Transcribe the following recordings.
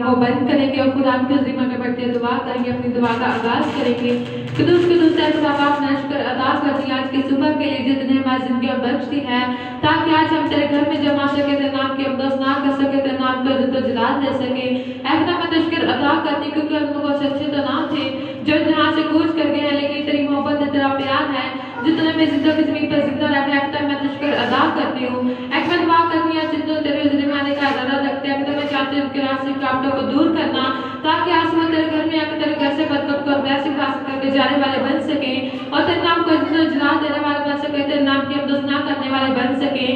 वो बंद करेंगे और खुदा के ज़िम्मे में बैठते दुआ करेंगे, अपनी दुआ का आगाज़ करेंगे। कुदूस कुदूस है खुदा पाक, मैं शुक्र अदा करती आज की सुबह के लिए जितने हमारी ज़िंदगी बख्श दी है, ताकि आज हम तेरे घर में जमा सके, तेरे नाम की अब्दस ना कर सके, तेरे नाम का इज़्ज़त व जलाल दे सके। ऐ खुदा मैं शुक्र अदा करती क्योंकि हम लोग सच्चे तो ना थे जो जहाँ से कूच कर गए हैं, लेकिन तेरी मोहब्बत है, तेरा प्यार है जितने में जिंदगी ज़मीन पर जिंदा रखा है। खुदा मैं शुक्र अदा करती हूँ। एक मैं दुआ करती हूँ जितने तेरे ज़रिए आने का इरादा रखते हैं, मैं चाहती हूँ कि रास्ते रुकावटों को दूर करना, ताकि आसमान तेरे घर में आकर तेरे घर से बरकत को ब्लेसिंग हासिल करके जाने वाले बन सके और तेरे नाम को इज्जत और जलाल देने वाले बन सके, तेरे नाम की अब्दस ना करने वाले बन सके।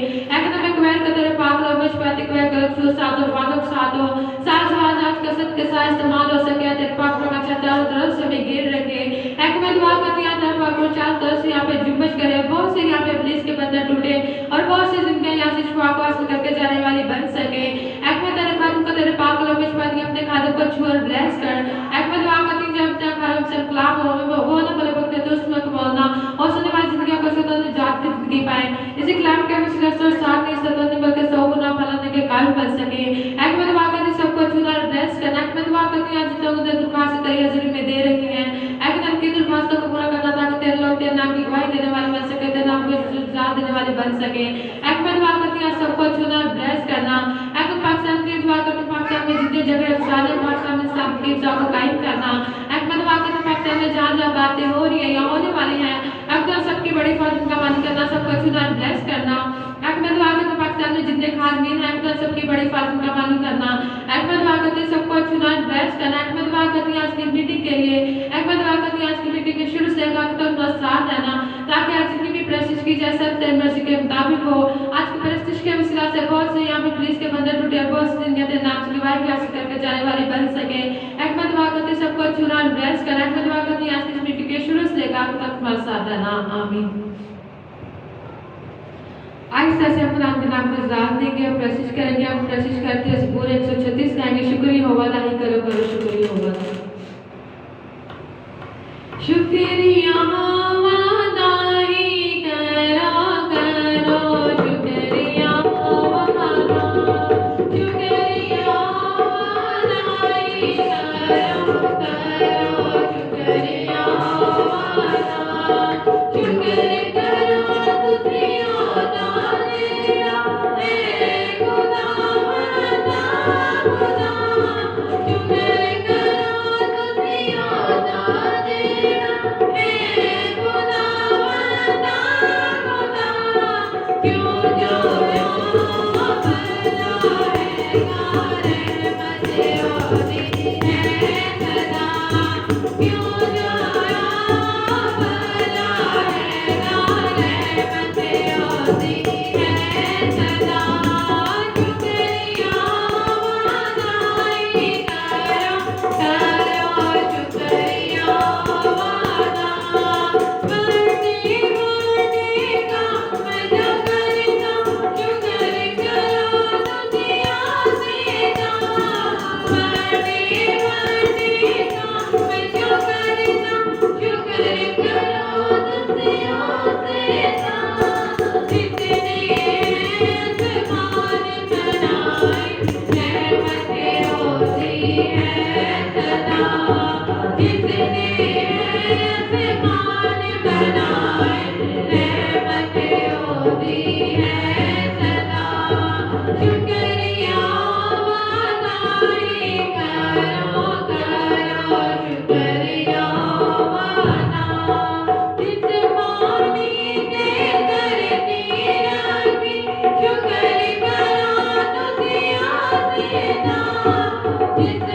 मैं क्वेर का तेरे पाक लो मुझ पर क्वेर गलत सो साथ और वादक साथ हो साथ आज का सत्य के साथ इस्तेमाल हो सके, तेरे पाक पर अच्छा चारों तरफ से मैं गिर रखे। एक मैं दुआ करती हूँ तेरे पाक को चारों तरफ से यहाँ पे जुम्मश करे, बहुत से यहाँ पे पुलिस के बंधन टूटे और बहुत से जिंदगी यहाँ से शिफा को हासिल करके जाने वाली बन सके। एक मैं तेरे पाक को तेरे पाक लो मुझ पर अपने खादों को छू और ब्लेस कर। एक मैं दुआ करती हूँ जब तक हम से कलाम हो वो ना बोले वक्त तो उसमें बोलना और सुनने वाली जिंदगी को सदा जात की जिंदगी पाए। इसी कलाम के वसीले से साथ नहीं सदा नहीं बल्कि 100 गुना फलाने के काबिल बन सके। एक मैं दुआ करती सबको चुना और ब्लेस करना। एक मैं दुआ करती हूँ जितने उन्हें दुर्खास्त तेरी हाजिरी में दे रही हैं, एक दिन की दुर्खास्तों को पूरा करना ताकि तेरे लोग तेरे नाम की गवाही देने वाले बन सके, तेरे नाम को इज्जत देने वाले बन सके। एक मैं दुआ करती हूँ सबको चुना और ब्लेस करना। एक पाकिस्तान की दुआ करती हूँ पाकिस्तान में जितने झगड़े फसाद हैं पाकिस्तान में सब की को कायम करना। एक मैं दुआ करती हूँ पाकिस्तान में जहाँ जहाँ बातें हो रही है या होने वाली हैं, एक तो सबकी बड़ी फौज का मान करना, सबको चुना और ब्लेस करना। एक मैं दुआ करती हूँ पाकिस्तान में जितने खानवीन हैं, एक तो सबकी बड़ी फौज का मान करना। एक मैं दुआ करती हूँ सबको चुना और ब्लेस करना। एक मैं दुआ करती हूँ आज की मीटिंग के लिए, एक मैं दुआ करती हूँ आज की मीटिंग के शुरू से तो साथ रहना, ताकि आज जितनी भी प्रैक्टिस की जाए सब तेरे मर्जी के मुताबिक हो। आज की प्रैक्टिस के वसीला से बहुत से यहाँ पे पुलिस के बंधन टूटे, बहुत से जिंदगी तेरे नाम से गवाही हासिल करके जाने वाले बन सके। एक मैं दुआ करती सबको चुना और ब्लेस करना। एक मैं दुआ करती आज की मीटिंग के शुरू से लेकर आखिर तक तुम्हारे साथ रहना। आमीन। आहिस्ता से हम खुदा के नाम को इज़्ज़त देंगे और प्रशिश करेंगे। हम प्रशिश करते हैं पूरे 136 गाएंगे। शुक्रिया होगा नहीं करो करो शुक्रिया होगा, शुक्रिया होगा नहीं करो करो शुक्रिया होगा, शुक्रिया होगा नहीं करो करो शुक्रिया होगा, शुक्र करो तुझे होता तेरा ए खुदा खुदा खुदा, शुक्र करो तुझे होता तेरा ए खुदा खुदा खुदा, क्यों जो जिस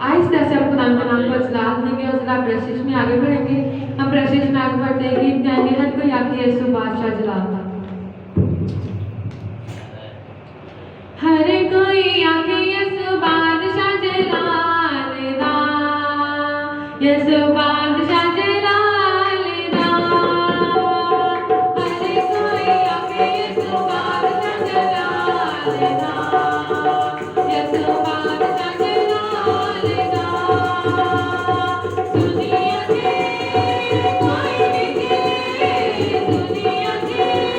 आहिस्ता से हम खुदा के नाम को सलाह देंगे और जरा ब्रशिश में आगे बढ़ेंगे। हम ब्रशिश में आगे बढ़ते हैं, गीत गाएंगे, हर कोई आके यीशु बादशाह जलाता। हर कोई आके यीशु बादशाह जलालेदा, यीशु बादशाह जलालेदा। हर कोई आके यीशु बादशाह जलालेदा, यीशु बादशाह जलालेदा। दुनिया के कोई भी दुनिया के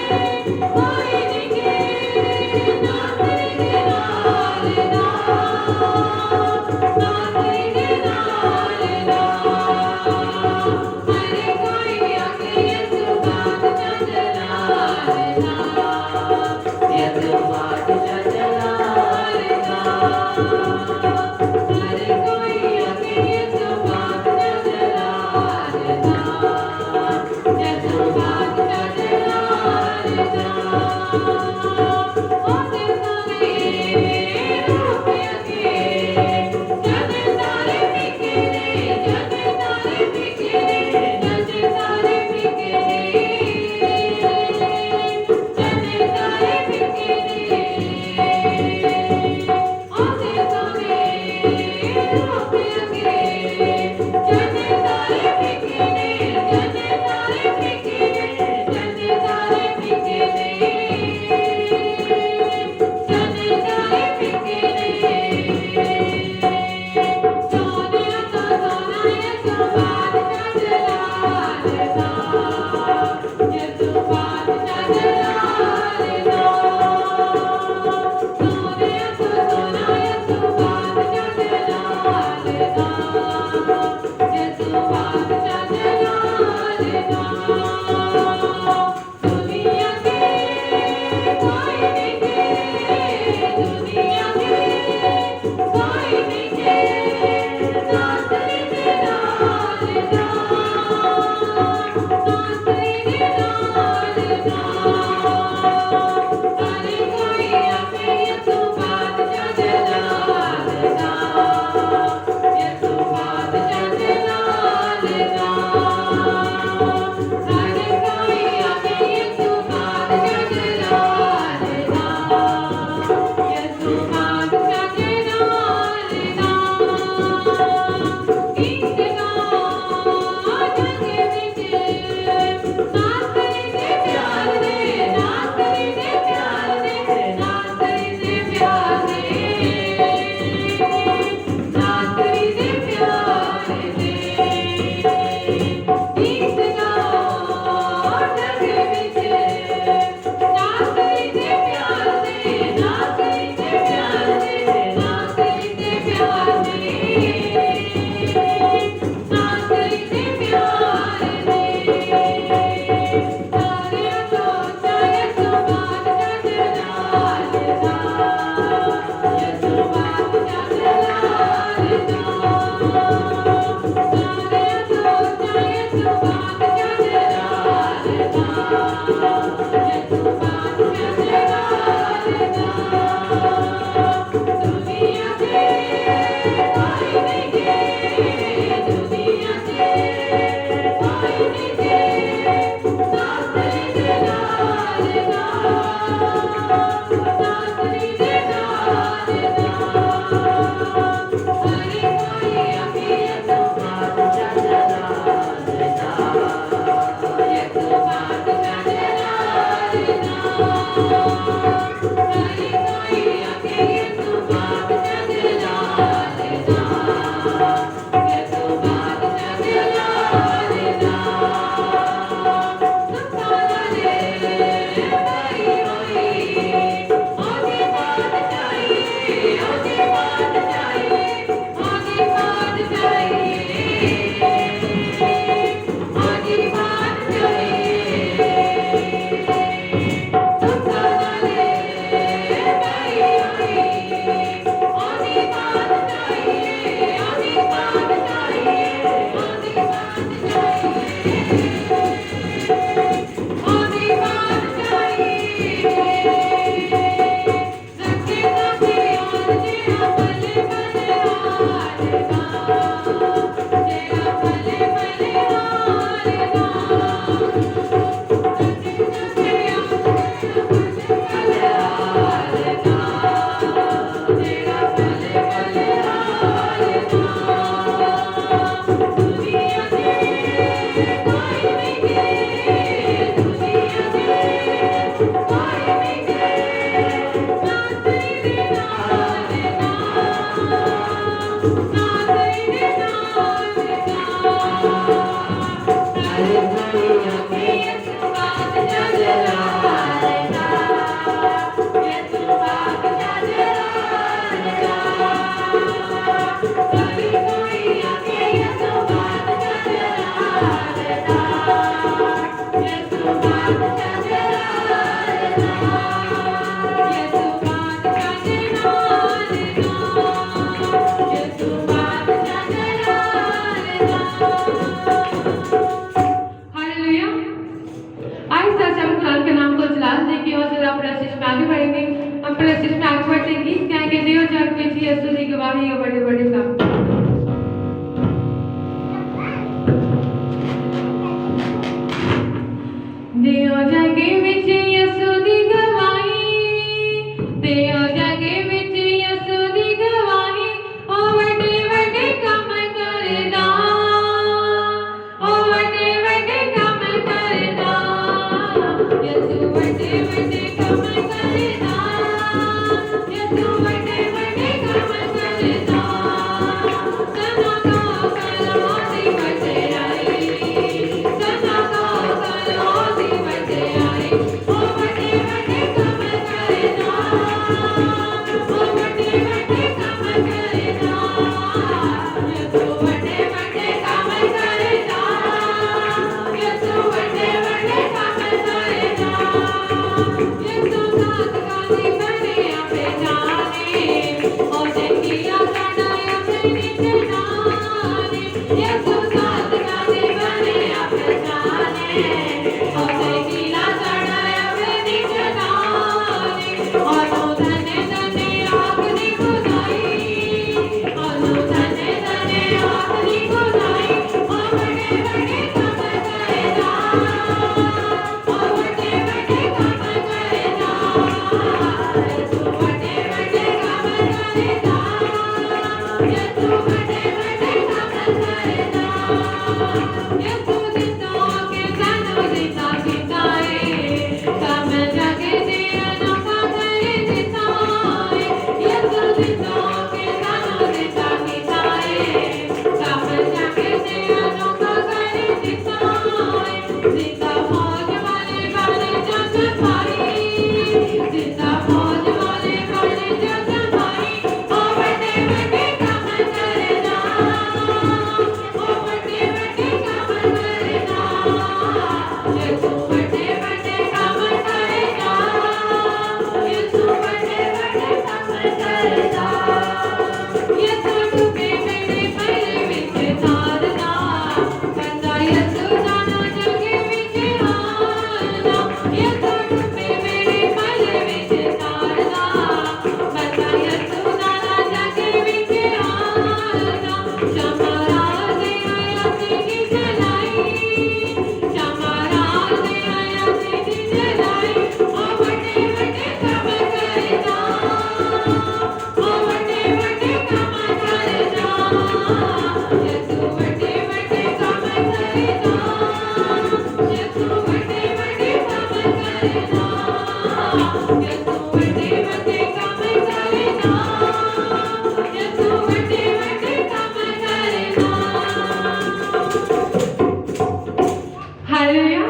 हालेलुया।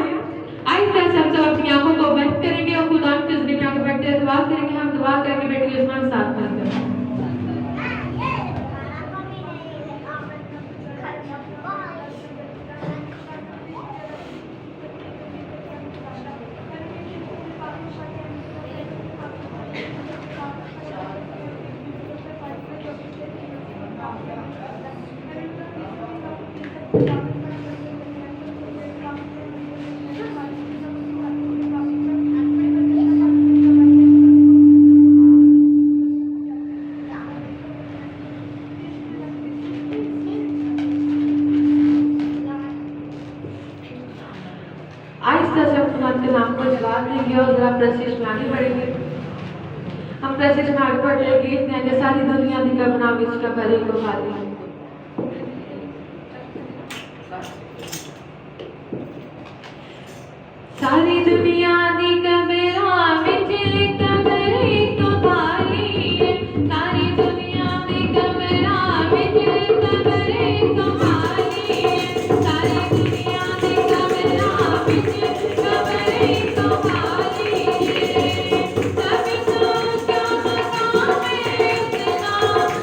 आइए प्यारे से हम सब अपनी आंखों को बंद करेंगे और खुदा की हज़ूरी में आके बैठते हुए दुआ करेंगे। हम दुआ करेंगे बेटी उस्मान साथ में। आहिस्ता से हम खुदा के नाम को जवाब देंगे और जरा प्रशिश में आगे बढ़ेंगे। हम प्रशिश में आगे बढ़ रहे गीत में सारी दुनिया दी का बना बीच का भरे को खाली। सारी दुनिया दी कबरा विच कबरे तो खाली है। सारी दुनिया दी कबरा विच कबरे तो खाली है। सारी दुनिया दी कबरा विच कबरे तो खाली है। सभी तो क्या काम है इतना,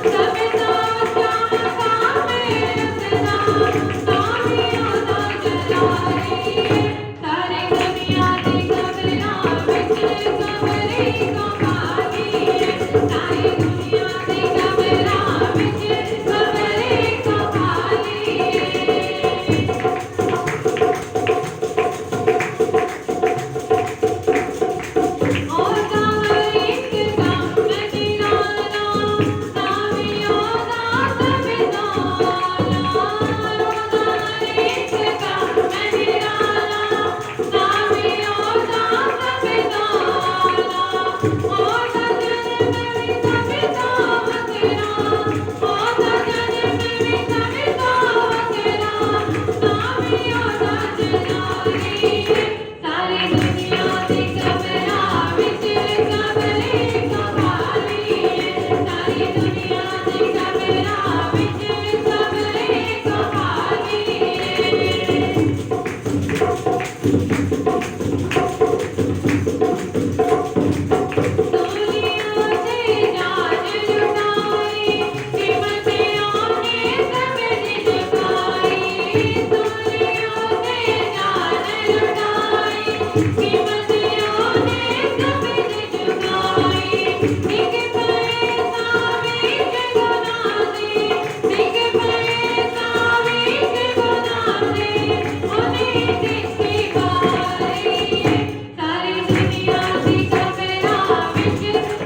सभी तो क्या काम है इतना, सामियों दा जलाली है। सारी दुनिया दी कबरा विच कबरे तो खाली है। सारी दुनिया दी कबरा विच कबरे तो खाली है। और हर एक काम निराला, सामियों दा संविधाना। और हर एक काम निराला, सामियों दा संविधाना। और सजन में भी संविधा वगैरा, और सजन में भी संविधा वगैरा, सामियों दा जलाली है। सारी दुनिया दी कबरा विच कबरे तो खाली है। सारी दुनिया दी कबरा विच कबरे तो खाली है। दुनिया से जान लुटाई, कीमतियों ने सब झुकाई। दुनिया से जान लुटाई, कीमतियों ने सब झुकाई। बिक गए साविक गुनाह से, बिक गए साविक गुनाह से, उन्हें किसकी बारी है। सारी दुनिया दी कबरा विच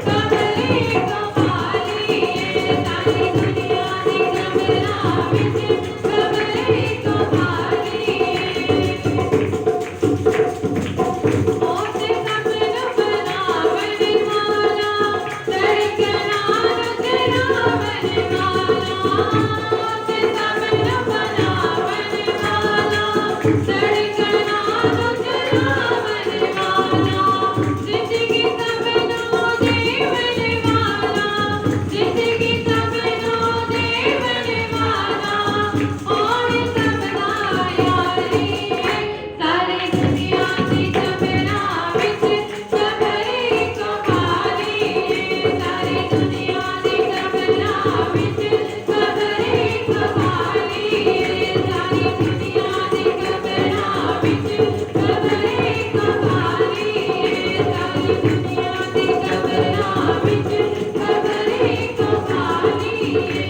कबरे तो खाली है। सारी दुनिया दी कबरा विच कबरे तो खाली है। ओते सपन बनावन वाला, धड़कना रुजरावन वाला। ओते सपन बनावन वाला, धड़कना रुजरावन वाला। जिंदगी सपनों देवन वाला, जिंदगी सपनों देवन वाला, और सबदा यारी है। सारी दुनिया दी कबरा विच कबरे तो खाली है। सारी दुनिया दी कबरा विच कबरे तो खाली है। सारी दुनिया दी कबरा विच कबरे तो खाली है। सारी दुनिया दी कबरा विच कबरे तो खाली है।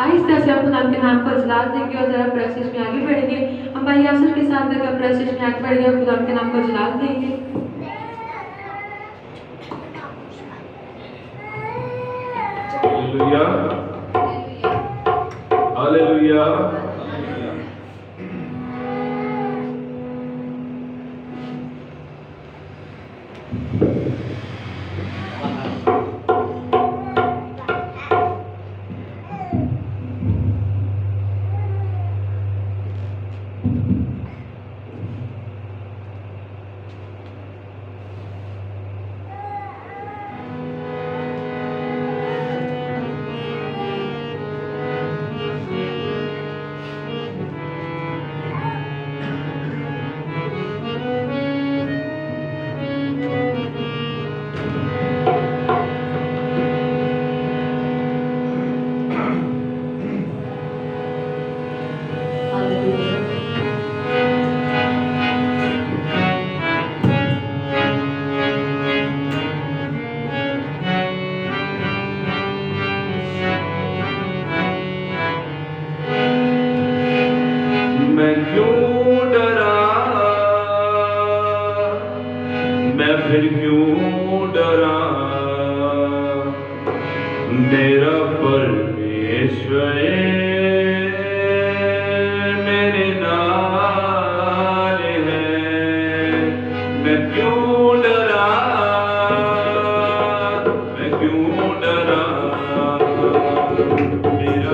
आहिस्ता से हम खुदा के नाम को जलाल देंगे और जरा प्रेसिस में आगे बढ़ेंगे। हम भाई यासर के साथ देकर प्रेसिस में आगे बढ़ेंगे और खुदा के नाम को जलाल देंगे। Hallelujah hallelujah. मेरा परमेश्वर मेरे नाल है, मैं क्यों डरा, मैं क्यों डरा। मेरा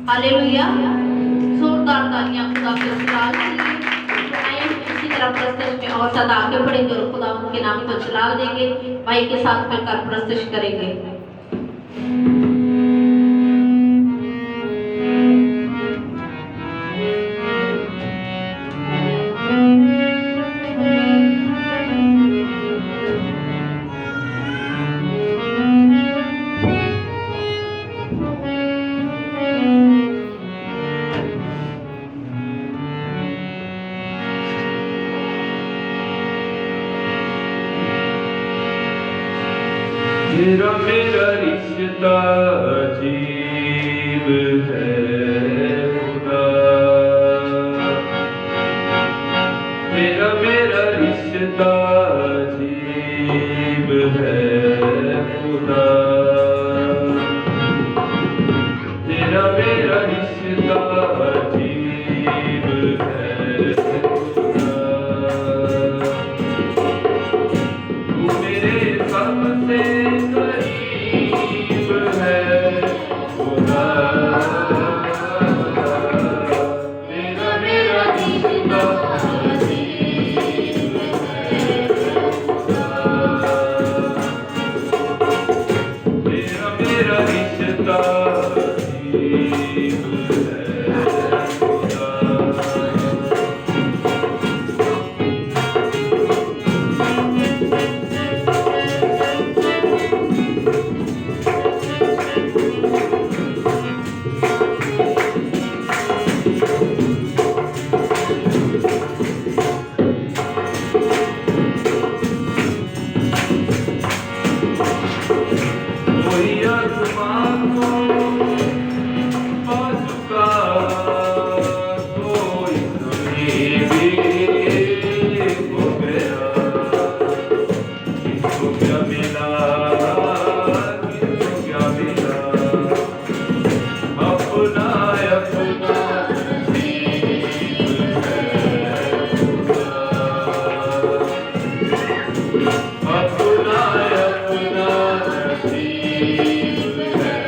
हालेलुया, जोरदार तालियां खुदा के जलाल के लिए। आइए इसी तरह प्रस्तुति में और साथ आगे बढ़ेंगे और खुदा उनके नाम को जलाल देंगे, भाई के साथ मिलकर प्रस्तुति करेंगे। तेरा मेरा रिश्ता अजीब है खुदा, तेरा मेरा रिश्ता अजीब है खुदा, तेरा मेरा रिश्ता अजीब है खुदा, तू मेरे सबसे करीब है खुदा, तेरा मेरा रिश्ता अजीब है खुदा, तेरा मेरा रिश्ता अजीब है खुदा। कोई आसमान को पा चुका, कोई ज़मीन भी हो गया, किसको क्या मिला, किसको क्या मिला, अपना अपना नसीब है खुदा, अपना अपना नसीब है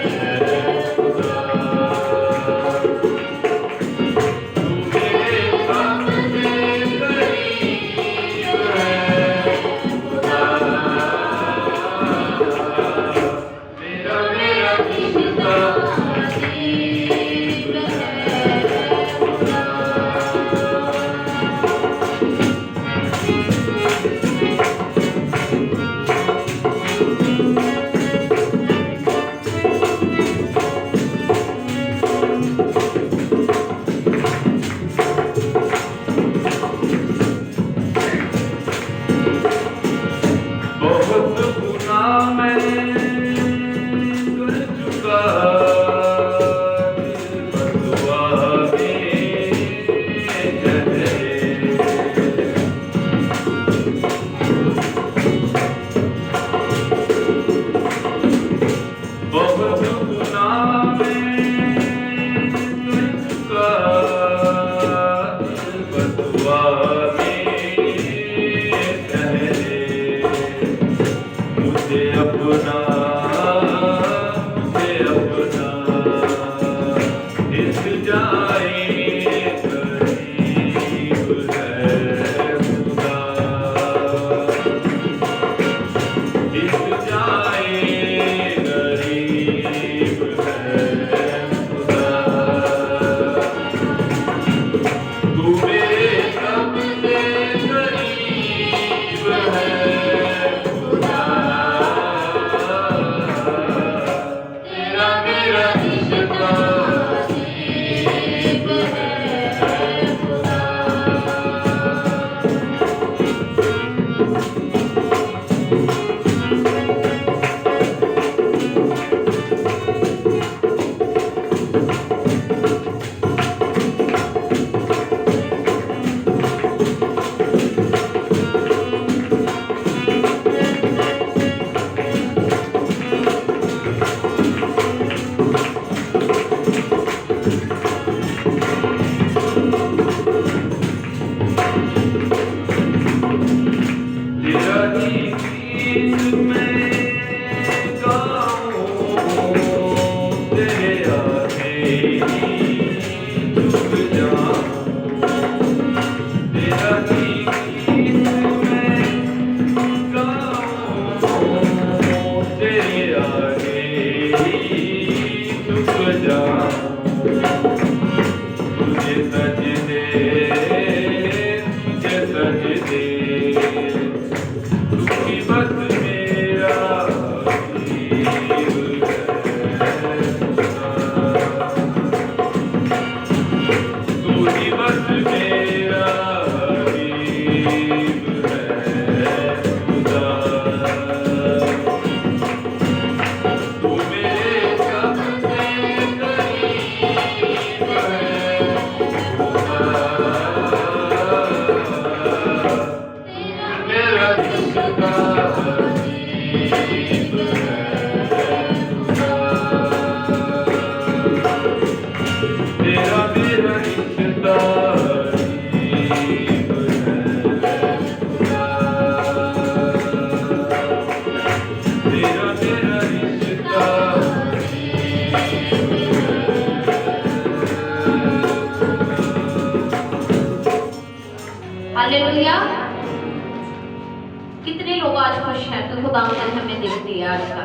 खुदा ने हमें दे दिया आज का।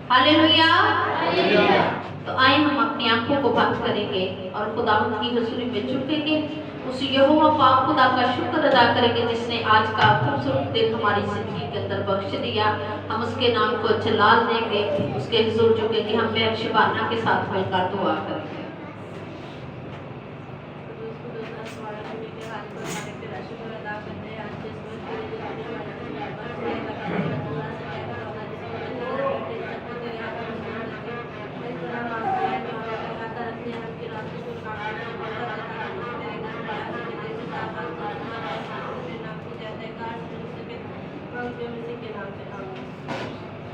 हालेलुया। तो आए हम अपनी आंखों को बंद करेंगे और खुदा की हुजूरी में झुकेंगे, उस यहोवा पाक खुदा का शुक्र अदा करेंगे जिसने आज का खूबसूरत दिन हमारी जिंदगी के अंदर बख्श दिया। हम उसके नाम को जलाल देंगे, उसके हुजूर झुकेंगे। हम में शबाना के साथ मिलकर दुआ करेंगे।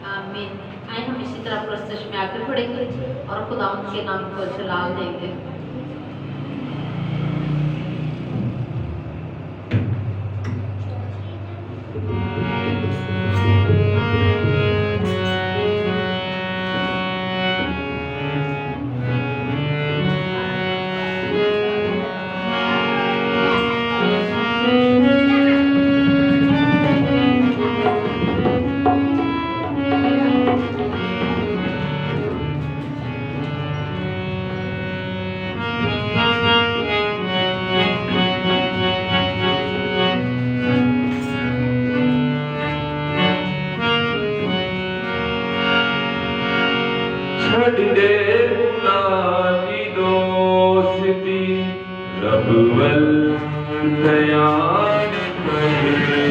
आमीन। आए हम इसी तरह प्रस्तुत में आगे बढ़ेंगे और खुदा के नाम को जलाल देंगे। छड़ दे गुनाह दी दोस्ती रब वल तैयार करे।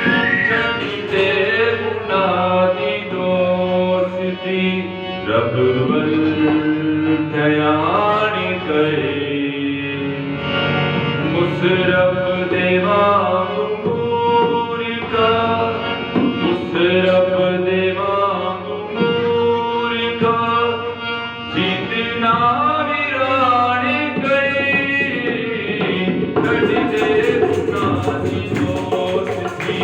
छड़ दे गुनाह दी दोस्ती रब वल तैयार करे। मुसरफ देवा मुकुर का, मुसरफ देवा जितना विराण गए कट दे नानी दोस्ती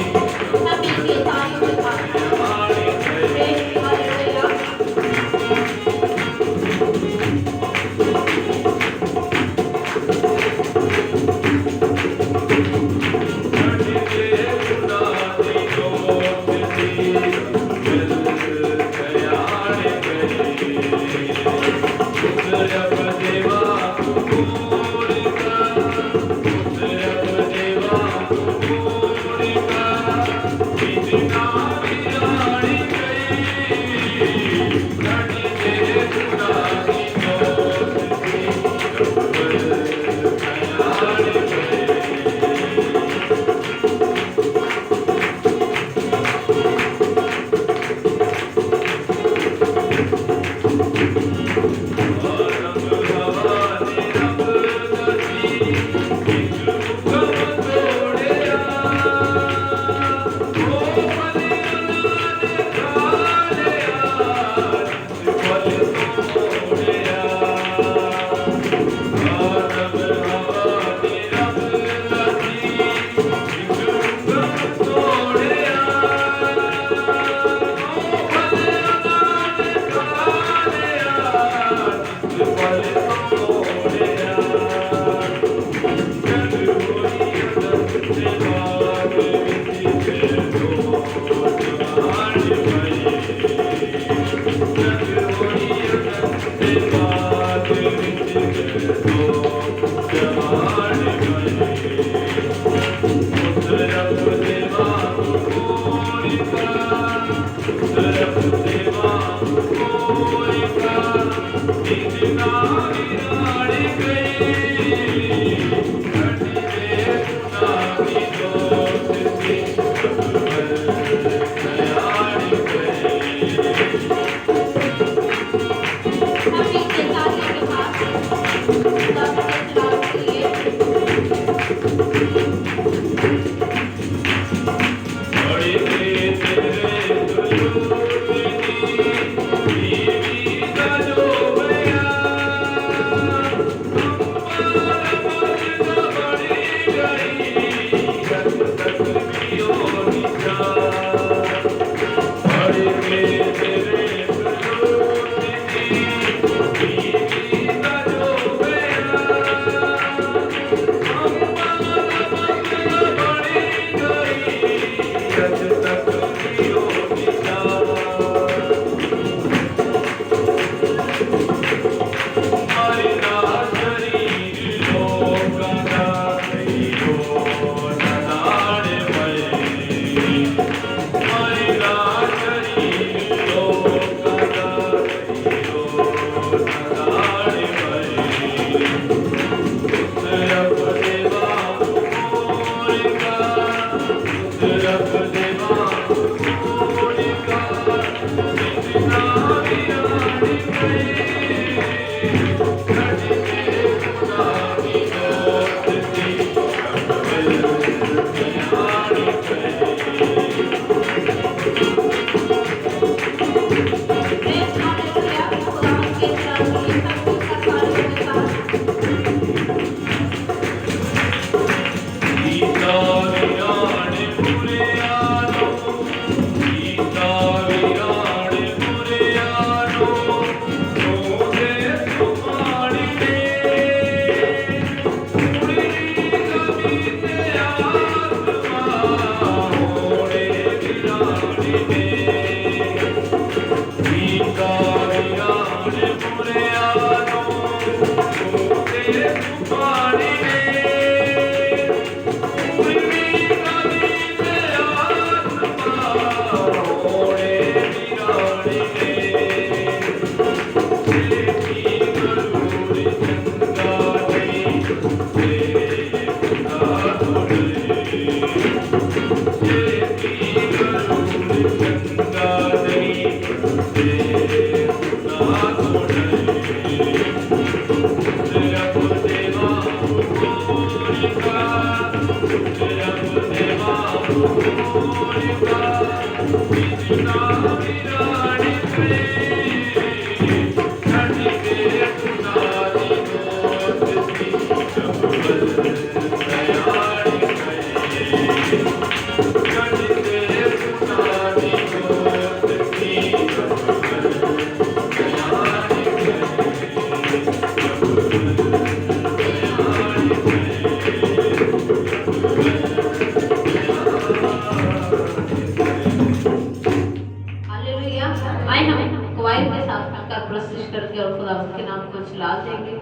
हालेलुया। आए हम क्वायर के साथ मिलकर प्रस्तुत करके और खुदा के नाम को जला देंगे।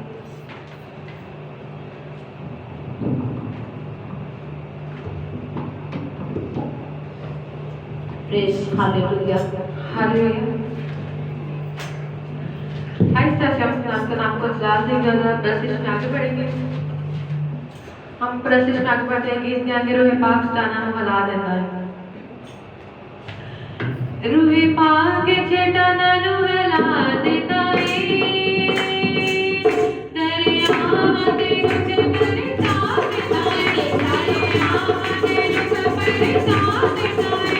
Praise hallelujah. हालेलुया। आहिस्ता से हम नाम के नाम को जला देंगे और प्रशिश में आगे बढ़ेंगे। हम प्रशिश में आगे बढ़ेंगे, इसके आगे रूहे पाक जाना हम हला देता है। रूहे पाक चटाना नु हला देता है, दरिया में रुक बरसा देता है, दरिया में रुक बरसा देता है।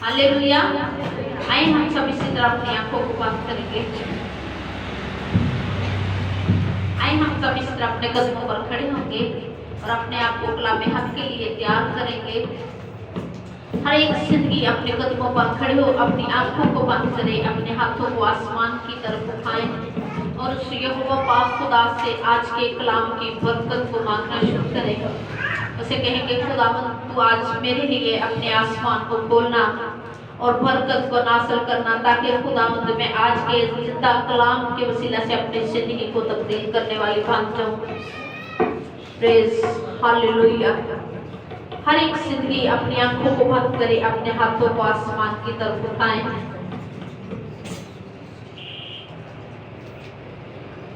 हालेलुया। आइए हम सब इसी तरह अपनी आंखों को बंद करेंगे। आइए हम सब इस तरह अपने कदमों पर खड़े होंगे और अपने आप को कलाम हक के लिए तैयार करेंगे। हर एक जिंदगी अपने कदमों पर खड़े हो, अपनी आंखों को बंद करें, अपने हाथों को आसमान की तरफ उठाएं और उस यहोवा पाक खुदा से आज के कलाम की बरकत को मांगना शुरू करें। उसे कहेंगे खुदावंद तू आज मेरे लिए अपने आसमान को खोलना और बरकत को नासिल करना, ताकि खुदावंद मैं आज के जिंदा कलाम के वसीला से अपनी जिंदगी को तब्दील करने वाली बन जाऊं। Praise hallelujah. हर एक जिंदगी अपनी आंखों को बंद करे, अपने हाथों को आसमान की तरफ उठाएं।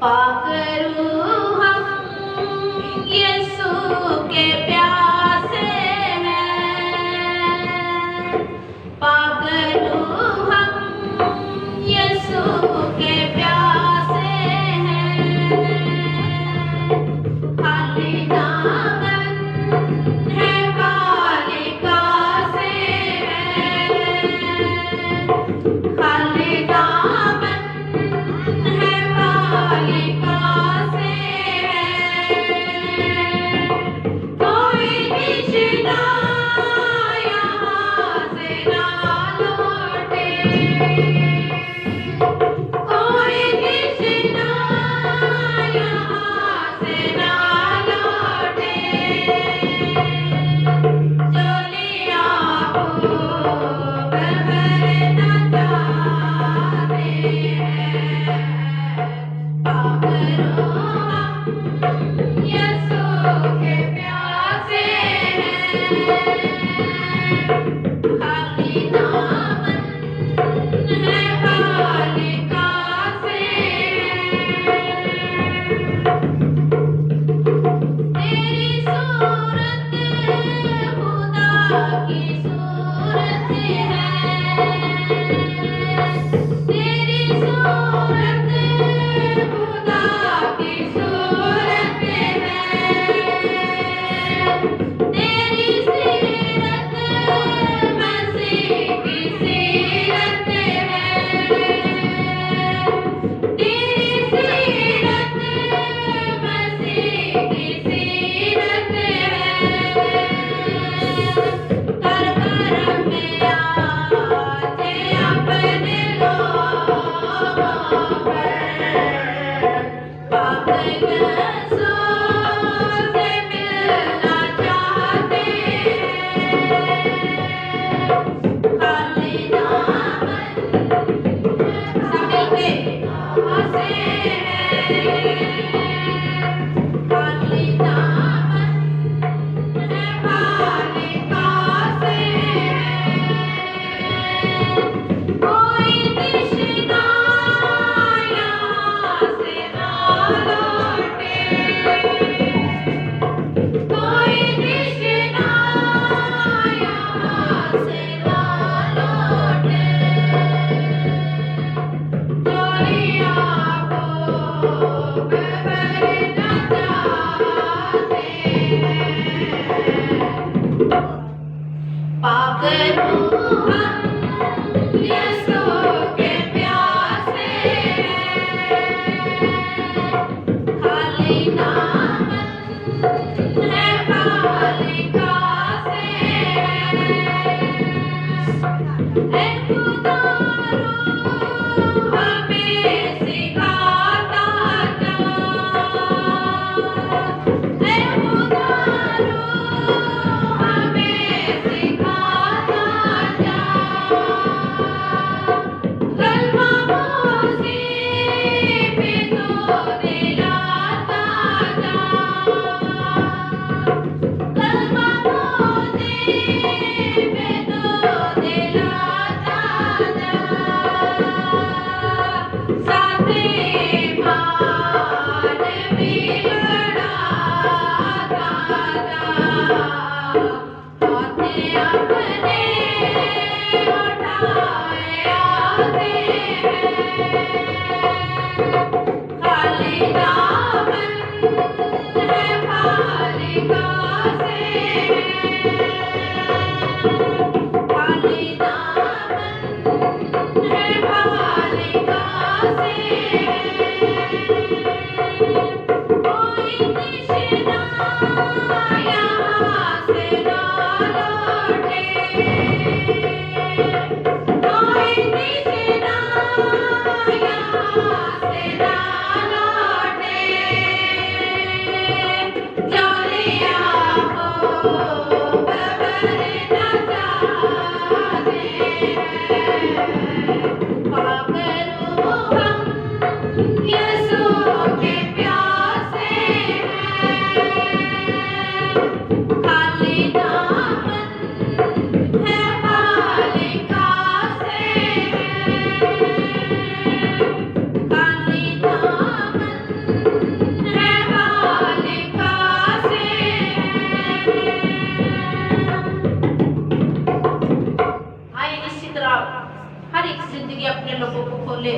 पाक रूह हम यीशु के प्यासे हैं, पाक रूह हम यीशु के प्यासे हैं। खाली दामन है बालिका से है, खाली दामन है बालिका से है। कोई निशाना यहाँ से ना लौटे, कोई निशाना यहाँ से ना लौटे। चलिया को बहर न जाते हैं, पाक रूह यीशु के प्यासे हैं। खाली दामन है बालिका से है। तेरी सूरत खुदा की सूरत है, तेरी सूरत खुदा की सूरत है। तेरी सीरत मसीह की सीरत है, तेरी सीरत मसीह की सीरत है। कर करम में आज अपने लोगों पर, पाक यीशु से मिलना चाहते हैं। खाली दामन सब मिलके आसे हैं, खाली दामन है बालिका से है। कोई निशाना यहाँ से ना लौटे, कोई निशाना यहाँ से ना लौटे। चलिया को बहर न जाते हैं, पाक रूह हम यीशु के प्यासे हैं। खाली दामन है बालिका से है। खुदा रूह हमें सिखाता जा, है खुदा रूह हमें सिखाता जा। गलबा मुझे पे तो दिलाता जा, गलबा मुझे पे तो दिलाता जा।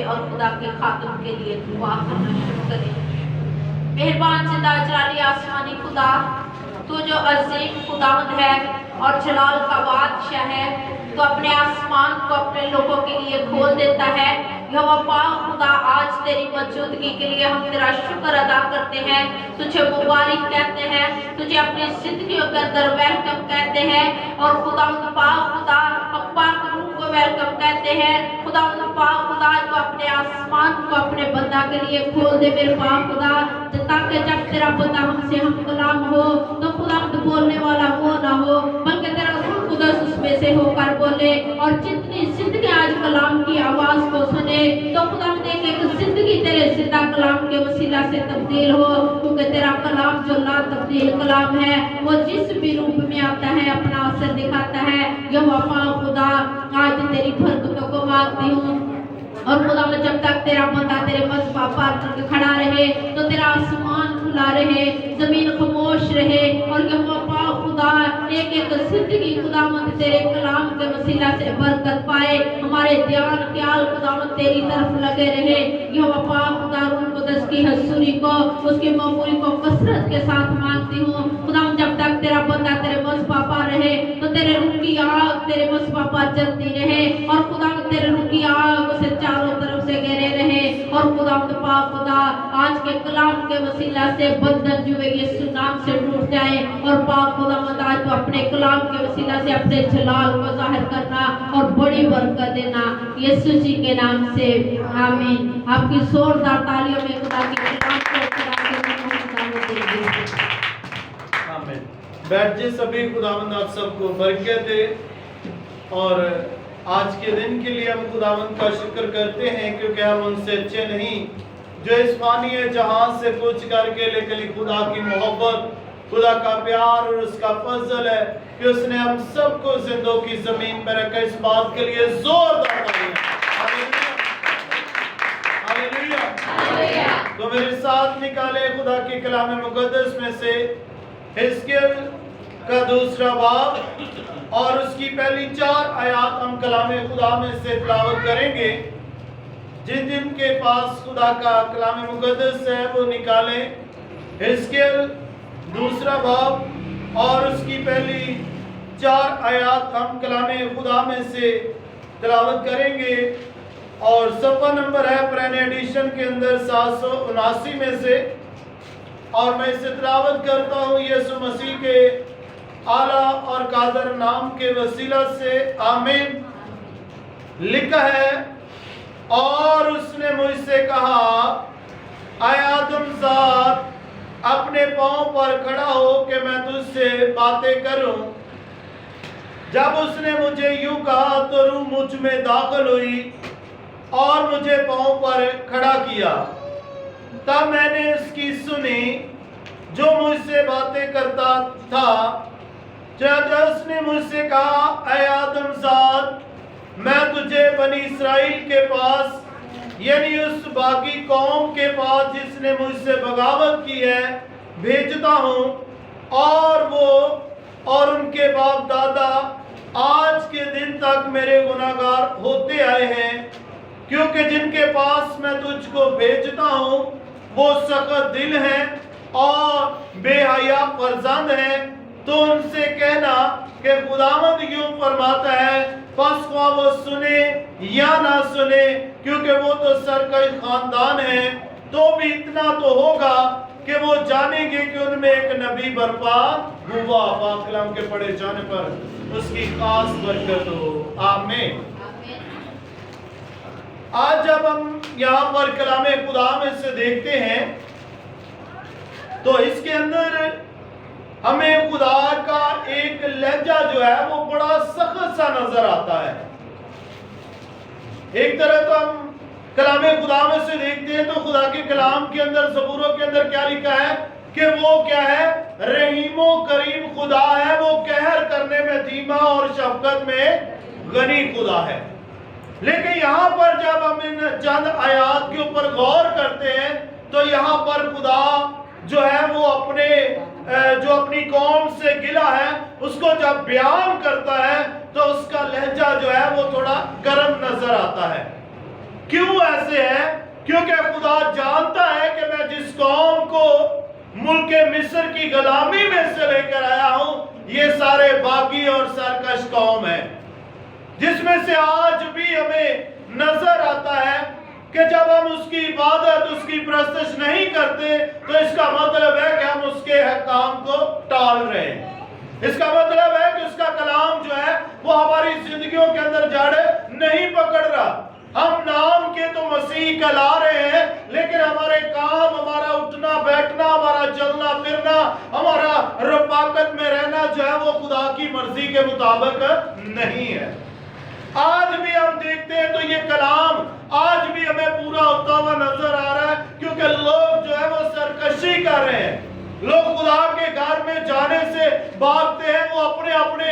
और खुदा के खातम के लिए दुआ करना शुरू करें। मेहरबान जिंदा जलाली आसमानी खुदा, तू जो अजीम खुदावंद है और जलाल का बादशाह है, तो अपने आसमान को अपने लोगों के लिए खोल देता है। यहोवा पाक खुदा, आज तेरी मौजूदगी के लिए हम तेरा शुक्र अदा करते हैं, तुझे मुबारक कहते हैं, तुझे अपनी जिंदगियों के अंदर वेलकम कहते हैं। और खुदा पाक खुदा, हम पाक रूह को वेलकम कहते हैं। खुदा पाक खुदा, तो अपने आसमान को अपने बंदा के लिए खोल दे मेरे पाक खुदा, ताकि जब तेरा बंदा हमसे हम कलाम हो तो खुदा बोलने वाला वो ना हो, बल्कि तेरा रूह कुदस उसमें से होकर बोले। और जितनी जिंदगी आज कलाम की आवाज को सुने, तो खुदा देख एक जिंदगी तेरे जिंदा कलाम के वसीला से तब्दील हो, क्योंकि तेरा कलाम जो ला तब्दील कलाम है, वो जिस भी रूप में आता है अपना असर दिखाता है। यहोवा पाक खुदा, आज तेरी बरकतों को मांगती हूँ। और खुदा में जब तक तेरा बंदा तेरे मज़बा पर खड़ा रहे, तो तेरा आसमान खुला रहे, जमीन खामोश रहे। और यहोवा पाक खुदा, एक एक जिंदगी खुदावंद तेरे कलाम के वसीला से बरकत पाए, हमारे ध्यान ख्याल खुदावंद तेरी तरफ लगे रहे। यहोवा पाक खुदा, रूह कुदस की हजूरी को, उसकी मकबूली को कसरत के साथ मांगती हूँ। खुदा जब तक तेरा बंदा तेरे मज़बा पर रहे, तो तेरे रूह की आग तेरे मज़बा पर जलती रहे, और खुदा तेरे रूह की आग उसे चारों तरफ से घेरे रहे। और खुदा पाक खुदा, आज के कलाम के वसीला से बंधन जो है यीशु नाम से टूट जाए। और पाक खुदा आज तो अपने कलाम के वसीला से अपने जलाल को जाहिर करना और बड़ी बरकत देना, यीशु जी के नाम से आमीन। आपकी जोरदार तालियों में खुदा की कलाम को खुदा के नाम में दीजिए। आमीन। बैठ जाइए सभी, खुदावंद आप सबको बरकत दे। और आज के दिन के लिए हम खुदावंद का शुक्र करते हैं, क्योंकि हम उनसे अच्छे नहीं जो इस फानी जहां से पूछ करके, लेकिन खुदा की मोहब्बत, खुदा का प्यार और उसका फजल है कि उसने हम सबको जिंदों की जमीन पर रखा। इस बात के लिए जोरदार तालियां। हालेलुया। तो मेरे साथ निकाले खुदा की कलाम मुकद्दस में से हिजकिय्याह का दूसरा बाब और उसकी पहली 4 आयत हम कलाम खुदा में से तिलावत करेंगे। जिन जिन के पास खुदा का कलाम मुकद्दस है वो निकाले हिजकिय्याह दूसरा बाब और उसकी पहली 4 आयत हम कलाम खुदा में से तिलावत करेंगे। और सफ़ा नंबर है पुराने एडिशन के अंदर 779 में से। और मैं इसे तिलावत करता हूँ यीशु मसीह के आला और कादर नाम के वसीला से, आमीन। लिखा है, और उसने मुझसे कहा, आय आदमजाद, अपने पांव पर खड़ा हो कि मैं तुझसे बातें करूं। जब उसने मुझे यूं कहा तो रूह मुझ में दाखिल हुई और मुझे पांव पर खड़ा किया। तब मैंने उसकी सुनी जो मुझसे बातें करता था। जब उसने मुझसे कहा, ऐ आदमजाद, मैं तुझे बनी इस्राएल के पास, यानी उस बाकी कौम के पास जिसने मुझसे बगावत की है, भेजता हूँ। और वो और उनके बाप दादा आज के दिन तक मेरे गुनाहगार होते आए हैं, क्योंकि जिनके पास मैं तुझको भेजता हूँ वो सख्त दिल हैं और बेहया फर्जंद हैं। तो उनसे कहना कि खुदावंद यूं फरमाता है, बस ख्वाह वो सुने या ना सुने, क्योंकि वो तो सर का खानदान है, तो भी इतना तो होगा कि वो जानेंगे कि उनमें एक नबी बर्पा हुआ। पाक कलाम के पढ़े जाने पर उसकी खास बरकत हो, आमीन। आज जब हम यहाँ पर कलाम खुदा में से देखते हैं, तो इसके अंदर हमें खुदा का एक लहजा जो है वो बड़ा सख्त सा नजर आता है। एक तरह तो हम कलाम खुदा में से देखते हैं तो खुदा के कलाम के अंदर, ज़बूरों के अंदर क्या लिखा है कि वो क्या है, रहीमो करीम खुदा है, वो कहर करने में धीमा और शफकत में गनी खुदा है। लेकिन यहाँ पर जब हम इन चंद आयात के ऊपर गौर करते हैं, तो यहाँ पर खुदा जो है वो अपनी कौम से गिला है उसको जब बयान करता है, तो उसका लहजा जो है वो थोड़ा गर्म नजर आता है। क्यों ऐसे है? क्योंकि खुदा जानता है कि मैं जिस कौम को मुल्क मिस्र की गुलामी में से लेकर आया हूं, ये सारे बागी और सरकश कौम है, जिसमें से आज भी हमें नजर आता है कि जब हम उसकी इबादत, उसकी प्रस्तश नहीं करते, तो इसका मतलब है कि हम उसके काम को टाल रहे हैं। इसका मतलब है कि उसका कलाम जो है वो हमारी जिंदगियों के अंदर जड़ नहीं पकड़ रहा। हम नाम के तो मसीह कहला रहे हैं, लेकिन हमारे काम, हमारा उठना बैठना, हमारा चलना फिरना, हमारा रफाकत में रहना जो है वो खुदा की मर्जी के मुताबिक नहीं है। आज भी हम देखते हैं तो ये कलाम आज भी हमें पूरा होता हुआ नजर आ रहा है, क्योंकि लोग जो है वो सरकशी कर रहे हैं। लोग खुदा के घर में जाने से भागते हैं, वो अपने अपने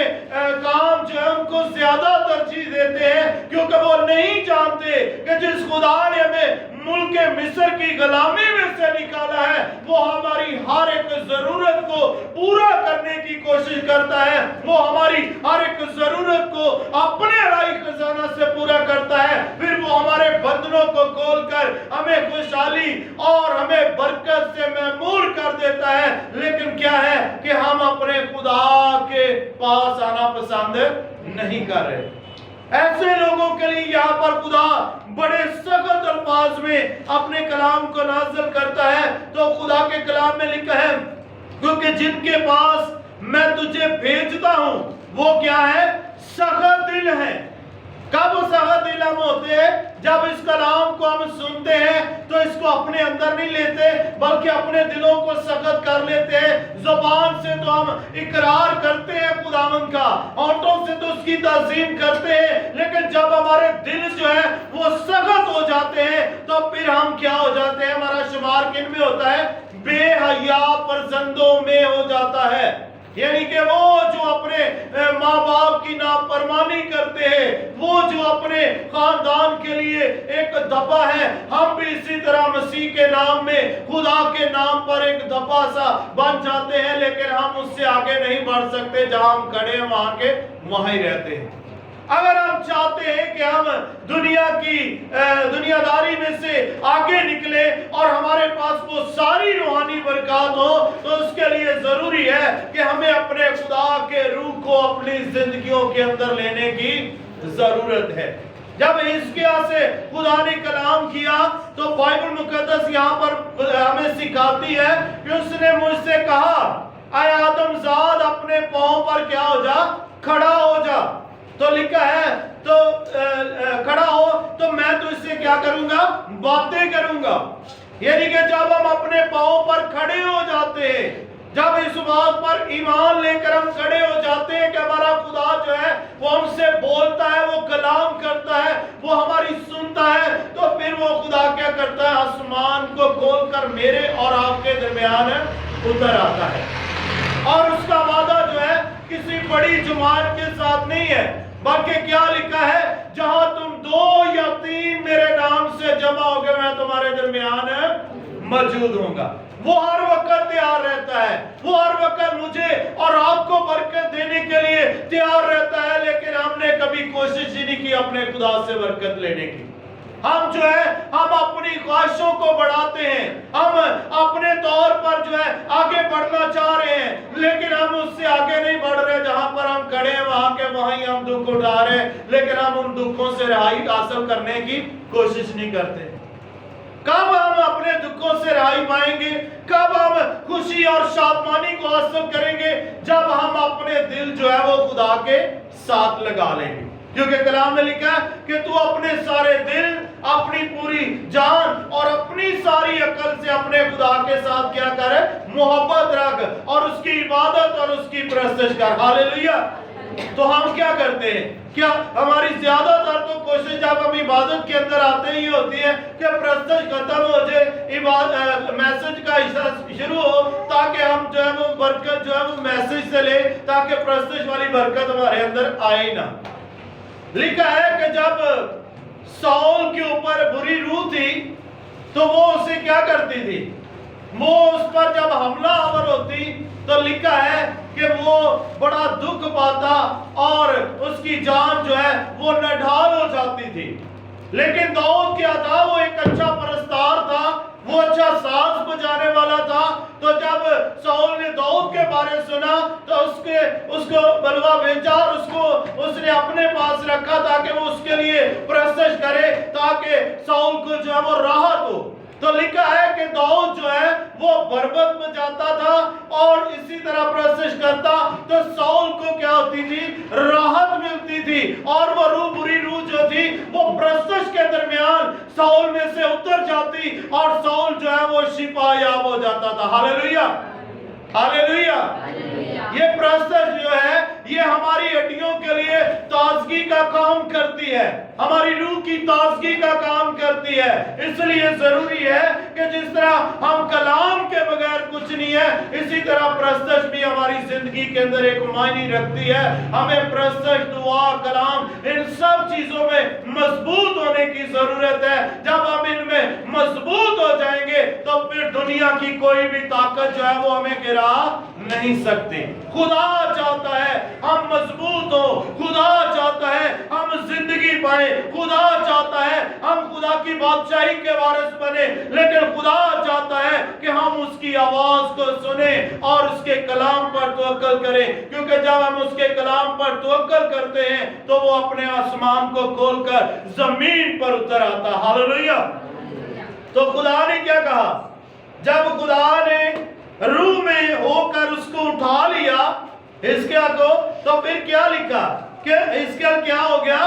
काम जो है उनको ज्यादा तरजीह देते हैं, क्योंकि वो नहीं जानते कि जिस खुदा ने हमें मुल्क मिस्र की गुलामी में से निकाला है, वो हमारी हर एक जरूरत को पूरा करने की कोशिश करता है। वो हमारी हर एक जरूरत को अपने अलाई खजाना से पूरा करता है, फिर वो हमारे बंधनों को खोलकर हमें खुशहाली और हमें बरकत से महमूर कर देता है। लेकिन क्या है कि हम अपने खुदा के पास आना पसंद नहीं कर रहे। ऐसे लोगों के लिए यहाँ पर खुदा बड़े सख्त अल्फाज में अपने कलाम को नाज़िल करता है। तो खुदा के कलाम में लिखा है, क्योंकि जिनके पास मैं तुझे भेजता हूं वो क्या है? सख्त दिल है। कब सख्त दिल हम होते हैं? जब इस कलाम को हम सुनते हैं तो इसको अपने अंदर नहीं लेते, बल्कि अपने दिलों को सख्त कर लेते हैं। जुबान से तो हम इकरार करते हैं खुदावंद का, होंठों से तो उसकी ताज़ीम करते हैं, लेकिन जब हमारे दिल जो है वो सख्त हो जाते हैं तो फिर हम क्या हो जाते हैं? हमारा शुमार किन में होता है? बेहया फर्जंदों में हो जाता है। यानी कि वो जो अपने माँ बाप की नाफरमानी करते हैं, वो जो अपने खानदान के लिए एक दफा है, हम भी इसी तरह मसीह के नाम में, खुदा के नाम पर एक दफा सा बन जाते हैं, लेकिन हम उससे आगे नहीं बढ़ सकते। जहां हम खड़े हैं वहां के वहां ही रहते हैं। अगर हम चाहते हैं कि हम दुनिया की दुनियादारी में से आगे निकले और हमारे पास वो सारी रूहानी बरकत हो, तो उसके लिए जरूरी है कि हमें अपने खुदा के रूह को अपनी जिंदगियों के अंदर लेने की जरूरत है। जब हिजकिय्याह से खुदा ने कलाम किया तो बाइबल मुकद्दस यहाँ पर हमें सिखाती है कि उसने मुझसे कहा, आए आदमजाद अपने पांव पर क्या हो जा? खड़ा हो जा। तो लिखा है तो खड़ा हो तो मैं तो इससे क्या करूंगा? बातें करूंगा। यानी कि जब हम अपने पांव पर खड़े हो जाते हैं, जब इस बात पर ईमान लेकर हम खड़े हो जाते हैं कि हमारा खुदा जो है वो हमसे बोलता है, वो कलाम करता है, वो हमारी सुनता है, तो फिर वो खुदा क्या करता है? आसमान को खोलकर मेरे और आपके दरमियान उतर आता है। और उसका वादा जो है किसी बड़ी जमात के साथ नहीं है, बल्कि क्या लिखा है? जहां तुम 2 या 3 मेरे नाम से जमा होगे, मैं तुम्हारे दरमियान मौजूद होऊंगा। वो हर वक्त तैयार रहता है, वो हर वक्त मुझे और आपको बरकत देने के लिए तैयार रहता है, लेकिन हमने कभी कोशिश ही नहीं की अपने खुदा से बरकत लेने की। हम जो है हम अपनी ख्वाहिशों को बढ़ाते हैं, हम अपने तौर पर जो है आगे बढ़ना चाह रहे हैं, लेकिन हम उससे आगे नहीं बढ़ रहे। जहां पर हम खड़े हैं वहां के वहां ही हम दुख उठा रहे हैं, लेकिन हम उन दुखों से रिहाई हासिल करने की कोशिश नहीं करते। कब हम अपने दुखों से रिहाई पाएंगे? कब हम खुशी और शादमानी को हासिल करेंगे? जब हम अपने दिल जो है वो खुदा के साथ लगा लेंगे। क्योंकि कलाम में लिखा है कि तू अपने सारे दिल, अपनी पूरी जान और अपनी सारी अकल से अपने खुदा के साथ क्या कर? मोहब्बत रख और उसकी इबादत और उसकी प्रस्तश कर। हालेलुया। तो हम क्या करते हैं? क्या हमारी ज्यादातर तो कोशिश जब हम इबादत के अंदर आते ही होती है कि प्रस्तश खत्म हो जाए, मैसेज का हिस्सा शुरू हो, ताकि हम जो है वो बरकत जो है वो मैसेज से ले, ताकि प्रस्तश वाली बरकत हमारे अंदर आए ना। लिखा है कि जब साउल के ऊपर बुरी रूह थी तो वो उसे क्या करती थी? वो उस पर जब हमलावर होती तो लिखा है कि वो बड़ा दुख पाता और उसकी जान जो है वो नढाल हो जाती थी। लेकिन दाऊद क्या था, वो एक अच्छा परस्तार था, वो अच्छा साज बजाने वाला था। तो जब शाऊल ने दाऊद के बारे में सुना तो उसको बलवा भेजा और उसने अपने पास रखा ताकि वो उसके लिए प्रस्तुत करे, ताकि शाऊल को जो है वो राहत हो। तो लिखा है कि दाऊद जो है वो बरबत बजाता था और इसी तरह प्रस्तुत करता, तो शाऊल को क्या होती थी, राहत मिलती थी। और वो बुरी रूह जो थी वो प्रस्तुत के दरमियान शाऊल में से उतर जाती और शाऊल जो है वो शिफा याब हो जाता था। Hallelujah, hallelujah. ये प्रस्तुत जो है ये हमारी हड्डियों के लिए ताजगी का काम करती है, हमारी रूह की ताजगी का काम करती है। इसलिए जरूरी है कि जिस तरह हम कलाम के बगैर कुछ नहीं है, इसी तरह प्रस्तुत भी हमारी जिंदगी के अंदर एक मायने रखती है। हमें प्रस्तुत, दुआ, कलाम, इन सब चीजों में मजबूत होने की जरूरत है। जब हम इनमें मजबूत हो जाएंगे तो फिर दुनिया की कोई भी ताकत जो है वो हमें गिरा नहीं सकती। खुदा चाहता है हम मजबूत हो, खुदा चाहता है हम जिंदगी पाए, खुदा चाहता है हम खुदा की बादशाही के वारिस बने, लेकिन खुदा चाहता है कि हम उसकी आवाज को सुने और उसके कलाम पर तवक्कल करें। क्योंकि जब हम उसके कलाम पर तवक्कल करते हैं तो वो अपने आसमान को खोलकर जमीन पर उतर आता। हालेलुया। तो खुदा ने क्या कहा, जब खुदा ने रूह में होकर उसको उठा लिया हिजकिय्याह को, तो फिर क्या लिखा कि हिजकिय्याह क्या हो गया,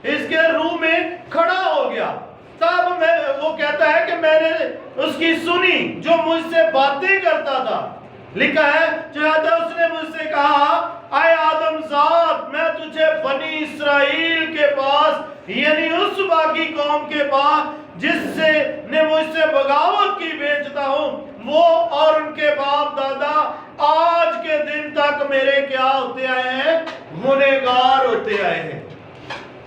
हिजकिय्याह रूह में खड़ा हो गया। तब वो कहता है कि मैंने उसकी सुनी जो मुझसे बातें करता था। लिखा है चाहता उसने मुझसे कहा, आए आदमजाद, मैं तुझे बनी इस्राएल के पास यानी उस बाकी कौम के पास जिससे ने मुझसे बगावत की भेजता हूँ, वो और उनके बाप दादा आज के दिन तक मेरे क्या होते आए हैं, गुनहगार होते आए हैं।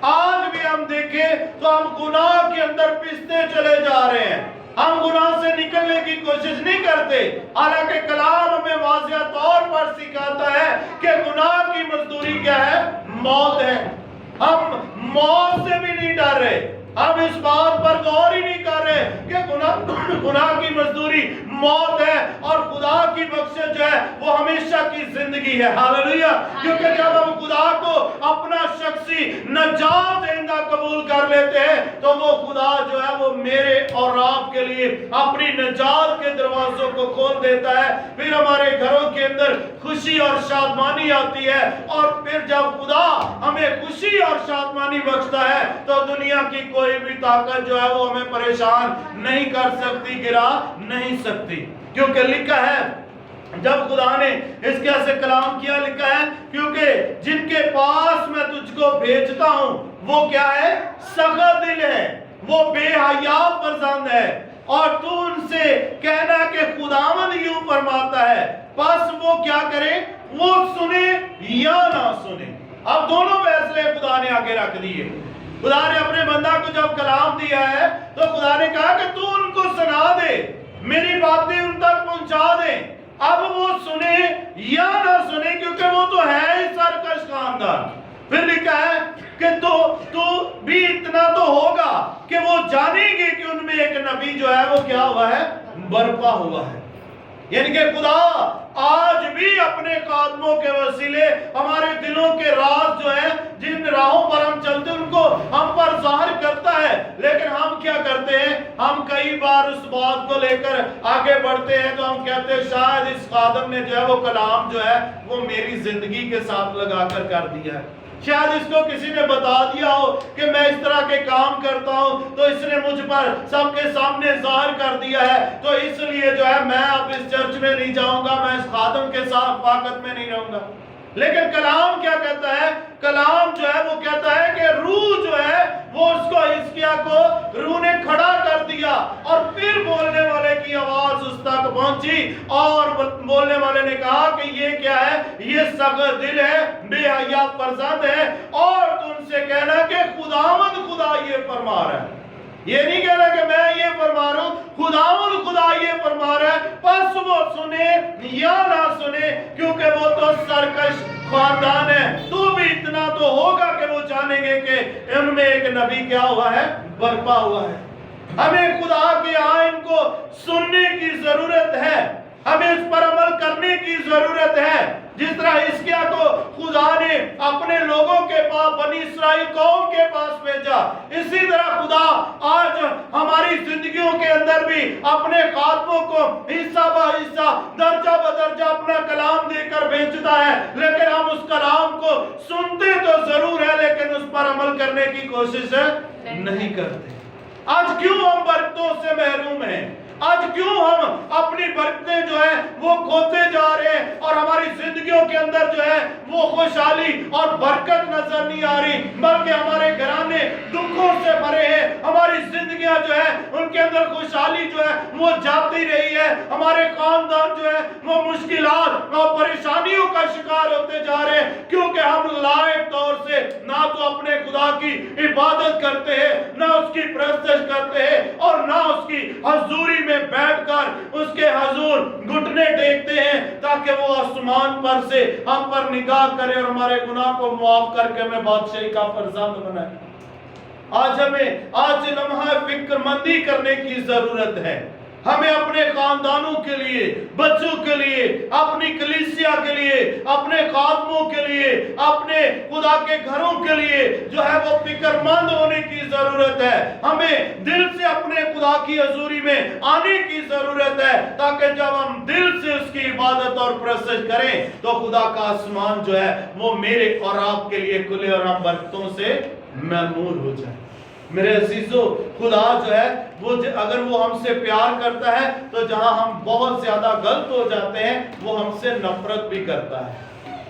आज भी हम देखें तो हम गुनाह के अंदर पिसते चले जा रहे हैं, हम गुनाह से निकलने की कोशिश नहीं करते। हालांकि कलाम हमें वाज़िह तौर पर सिखाता है कि गुनाह की मजदूरी क्या है, मौत है। हम मौत से भी नहीं डर रहे, हम इस बात पर गौर ही नहीं कर रहे कि गुनाह की मजदूरी मौत है और खुदा की बख्शिश जो है वो हमेशा की जिंदगी है। हालेलुया। क्योंकि जब हम खुदा को अपना शख्सी नजात देंदा कबूल कर लेते हैं तो वो खुदा जो है वो मेरे और आपके लिए अपनी नजात के दरवाजों को खोल देता है। फिर हमारे घरों के अंदर खुशी और शादमानी आती है, और फिर जब खुदा हमें खुशी और शादमानी बख्शता है तो दुनिया की कोई भी ताकत जो है वो हमें परेशान नहीं कर सकती, गिरा नहीं सकती। क्योंकि लिखा है जब खुदा ने हिजकिय्याह से कलाम किया, लिखा है क्योंकि जिनके पास मैं तुझको भेजता हूं वो क्या है, सख्त दिल है, वो बेहया पसंद है, और तू उनसे कहना कि खुदावंद यूं फरमाता है, बस वो क्या करे, वो सुने या ना सुने। अब दोनों फैसले खुदा ने आगे रख दिए। खुदा ने अपने बंदा को जब कलाम दिया है तो खुदा ने कहा कि तू उनको सुना दे, मेरी बातें उन तक पहुंचा दे। अब वो सुने या ना सुने, क्योंकि वो तो है ही सरकश खानदान। फिर लिखा है कि तो भी इतना तो होगा कि वो जानेंगे कि उनमें एक नबी जो है वो क्या हुआ है, बर्पा हुआ है। यानी कि खुदा आज भी अपने कदमों के वसीले हमारे दिलों के राज जो है, जिन राहों पर हम चलते उनको हम पर जाहिर करता है। लेकिन हम क्या करते हैं, हम कई बार उस बात को लेकर आगे बढ़ते हैं तो हम कहते हैं शायद इस खादम ने जो है वो कलाम जो है वो मेरी जिंदगी के साथ लगाकर कर दिया है, शायद इसको किसी ने बता दिया हो कि मैं इस तरह के काम करता हूं तो इसने मुझ पर सबके सामने जाहिर कर दिया है, तो इसलिए जो है मैं अब इस चर्च में नहीं जाऊंगा, मैं इस खादम के साथ फाकत में नहीं रहूंगा। लेकिन कलाम क्या कहता है, कलाम जो है वो कहता है कि रूह जो है वो उसको हिजकिय्याह को रूह ने खड़ा कर दिया, और फिर बोलने वाले की आवाज उस तक पहुंची और बोलने वाले ने कहा कि ये क्या है, ये सख्त दिल है, बेहया फरजंद है, और तुमसे कहना कि खुदावंद खुदा ये फरमा रहा है। ये नहीं कहना कि मैं ये फरमा रहा हूं, खुदावंद खुदा ये फरमा रहा है, बस वो सुने या ना सुने, क्योंकि वो तो सरकश खानदान है। तो भी इतना तो होगा कि वो जानेंगे कि उनमें एक नबी क्या हुआ है, बर्पा हुआ है। हमें खुदा के आइन को सुनने की जरूरत है, हमें इस पर अमल करने की जरूरत है। जिस तरह हिजकिय्याह को खुदा ने अपने लोगों के पास, बनी इस्राएल कौम के पास भेजा, इसी तरह खुदा आज हमारी जिंदगियों के अंदर भी अपने खातमों को हिस्सा ब हिस्सा, दर्जा ब दर्जा अपना कलाम देकर भेजता है। लेकिन हम उस कलाम को सुनते तो जरूर है, लेकिन उस पर अमल करने की कोशिश नहीं करते। आज क्यों हम बरकतों से महरूम हैं? आज क्यों हम अपनी बरकतें जो है वो खोते जा रहे हैं और हमारी जिंदगियों के अंदर जो है वो खुशहाली और बरकत नजर नहीं आ रही, बल्कि हमारे घराने दुखों से भरे हैं। हमारी जिंदगियां जो है उनके अंदर खुशहाली जो है वो जाती रही है, हमारे खानदान जो है वो मुश्किलात और परेशानियों का शिकार होते जा रहे हैं, क्योंकि हम लायक तौर से ना तो अपने खुदा की इबादत करते हैं, ना उसकी परस्तिश करते हैं, और ना उसकी हजूरी में बैठकर उसके हजूर घुटने टेकते हैं ताकि वो आसमान पर से हम पर निगाह करे और हमारे गुनाह को माफ करके हमें बादशाही का फरजंद बनाए। आज लम्हा फिक्रमंदी करने की जरूरत है। हमें अपने खानदानों के लिए, बच्चों के लिए, अपनी कलीसिया के लिए, अपने खादमों के लिए, अपने खुदा के घरों के लिए जो है वो फिक्रमंद होने की जरूरत है। हमें दिल से अपने खुदा की हजूरी में आने की जरूरत है, ताकि जब हम दिल से उसकी इबादत और परस्तिश करें तो खुदा का आसमान जो है वो मेरे और आपके लिए खुले और हम बरकतों से महमूर हो जाए। मेरे अजीजों, खुदा जो है वो अगर वो हमसे प्यार करता है तो जहां हम बहुत ज्यादा गलत हो जाते हैं वो हमसे नफरत भी करता है,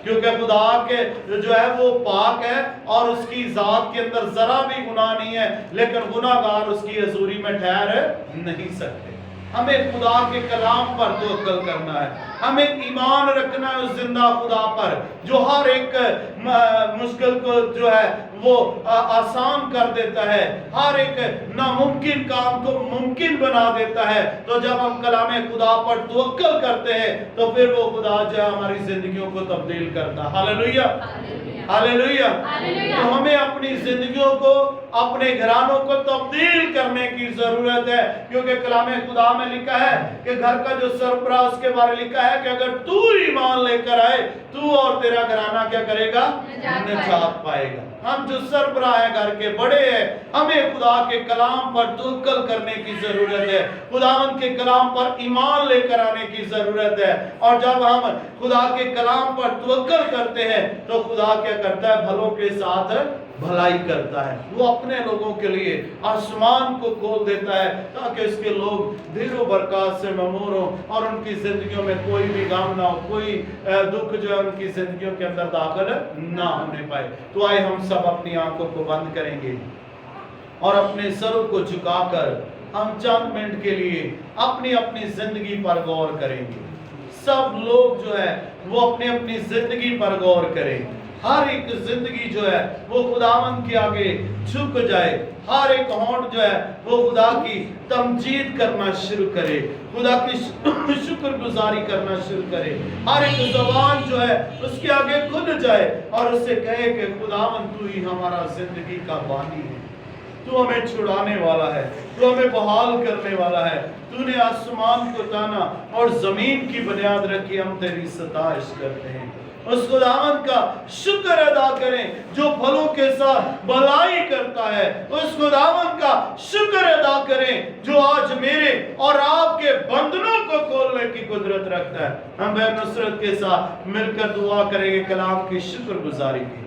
क्योंकि खुदा के जो है वो पाक है और उसकी जात के अंदर जरा भी गुनाह नहीं है, लेकिन गुनाहगार उसकी हजूरी में ठहर नहीं सकते। हमें खुदा के कलाम पर तवक्कुल करना है, हमें ईमान रखना है उस जिंदा खुदा पर जो हर एक मुश्किल को जो है वो आसान कर देता है, हर एक नामुमकिन काम को मुमकिन बना देता है। तो जब हम कलाम खुदा पर तवक्कुल करते हैं तो फिर वो खुदा जो है हमारी जिंदगियों को तब्दील करता है। Hallelujah, hallelujah. तो हमें अपनी जिंदगियों को, अपने घरानों को तब्दील करने की जरूरत है, क्योंकि कलाम खुदा में लिखा है कि घर का जो सरबराह, उसके बारे में लिखा है कि अगर तू ईमान लेकर आए, तू और तेरा घराना क्या करेगा? निजात पाएगा। हम जो सरबराह है, घर के बड़े हैं, हमें खुदा के कलाम पर तवक्कुल करने की जरूरत है, खुदावंद के कलाम पर ईमान लेकर आने की जरूरत है। और जब हम खुदा के कलाम पर तवक्कुल करते हैं तो खुदा क्या करता है? भलों के साथ भलाई करता है। वो अपने लोगों के लिए आसमान को खोल देता है ताकि उसके लोग धीरो बरकत से ममूर हो और उनकी जिंदगियों में कोई भी गम ना हो, कोई दुख जो है उनकी जिंदगियों के अंदर दाखिल ना होने पाए। तो आए हम सब अपनी आंखों को बंद करेंगे और अपने सरों को झुकाकर हम चंद मिनट के लिए अपनी अपनी जिंदगी पर गौर करेंगे। सब लोग जो है वो अपनी अपनी जिंदगी पर गौर करें। हर एक जिंदगी जो है वो खुदावंद के आगे झुक जाए, हर एक होंठ जो है वो खुदा की तमजीद करना शुरू करे, खुदा की शुक्रगुजारी करना शुरू करे। हर एक ज़बान जो है उसके आगे खुल जाए और उससे कहे कि खुदावंद तू ही हमारा जिंदगी का बानी है, तू हमें छुड़ाने वाला है, तू हमें बहाल करने वाला है। तूने आसमान को ताना और जमीन की बुनियाद रखी, हम तेरी सताइश करते हैं। उस खुदावंद का शुक्र अदा करें जो फलों के साथ भलाई करता है। उस खुदावंद का शुक्र अदा करें जो आज मेरे और आपके बंधनों को खोलने की कुदरत रखता है। हम बेनुसरत के साथ मिलकर दुआ करेंगे कलाम की शुक्रगुजारी की।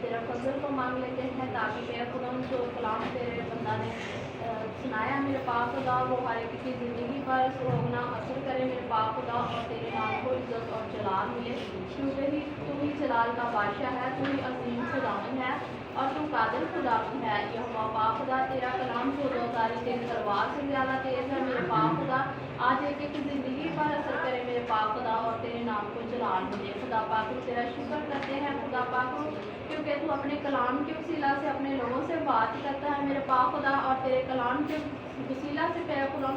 तेरा फजल को मांग लेते हैं ताकि तेरा खुदा जो कलाम तेरे बंदा ने सुनाया मेरे पाक खुदा वो हर एक की ज़िंदगी पर सोना असर करे मेरे पाक खुदा, और तेरे नाम को इज्जत और जलाल मिले, क्योंकि तू ही जलाल का बादशाह है, तू ही अजीम खुदावन है और तू कादिर खुदा है। यहोवा पाक खुदा तेरा कलाम जो दोतारी तेरी तलवार से ज़्यादा तेज है मेरे पाक खुदा, आज एक एक ज़िंदगी पर असर करे मेरे पाक खुदा और तेरे नाम को जलाल मिले। खुदा पाक तेरा शुक्र करते हैं खुदा पाक क्योंकि तू अपने कलाम के वसीला से अपने लोगों से बात करता है मेरे पाक खुदा, और तेरे कलाम के वसीला से पे खुदा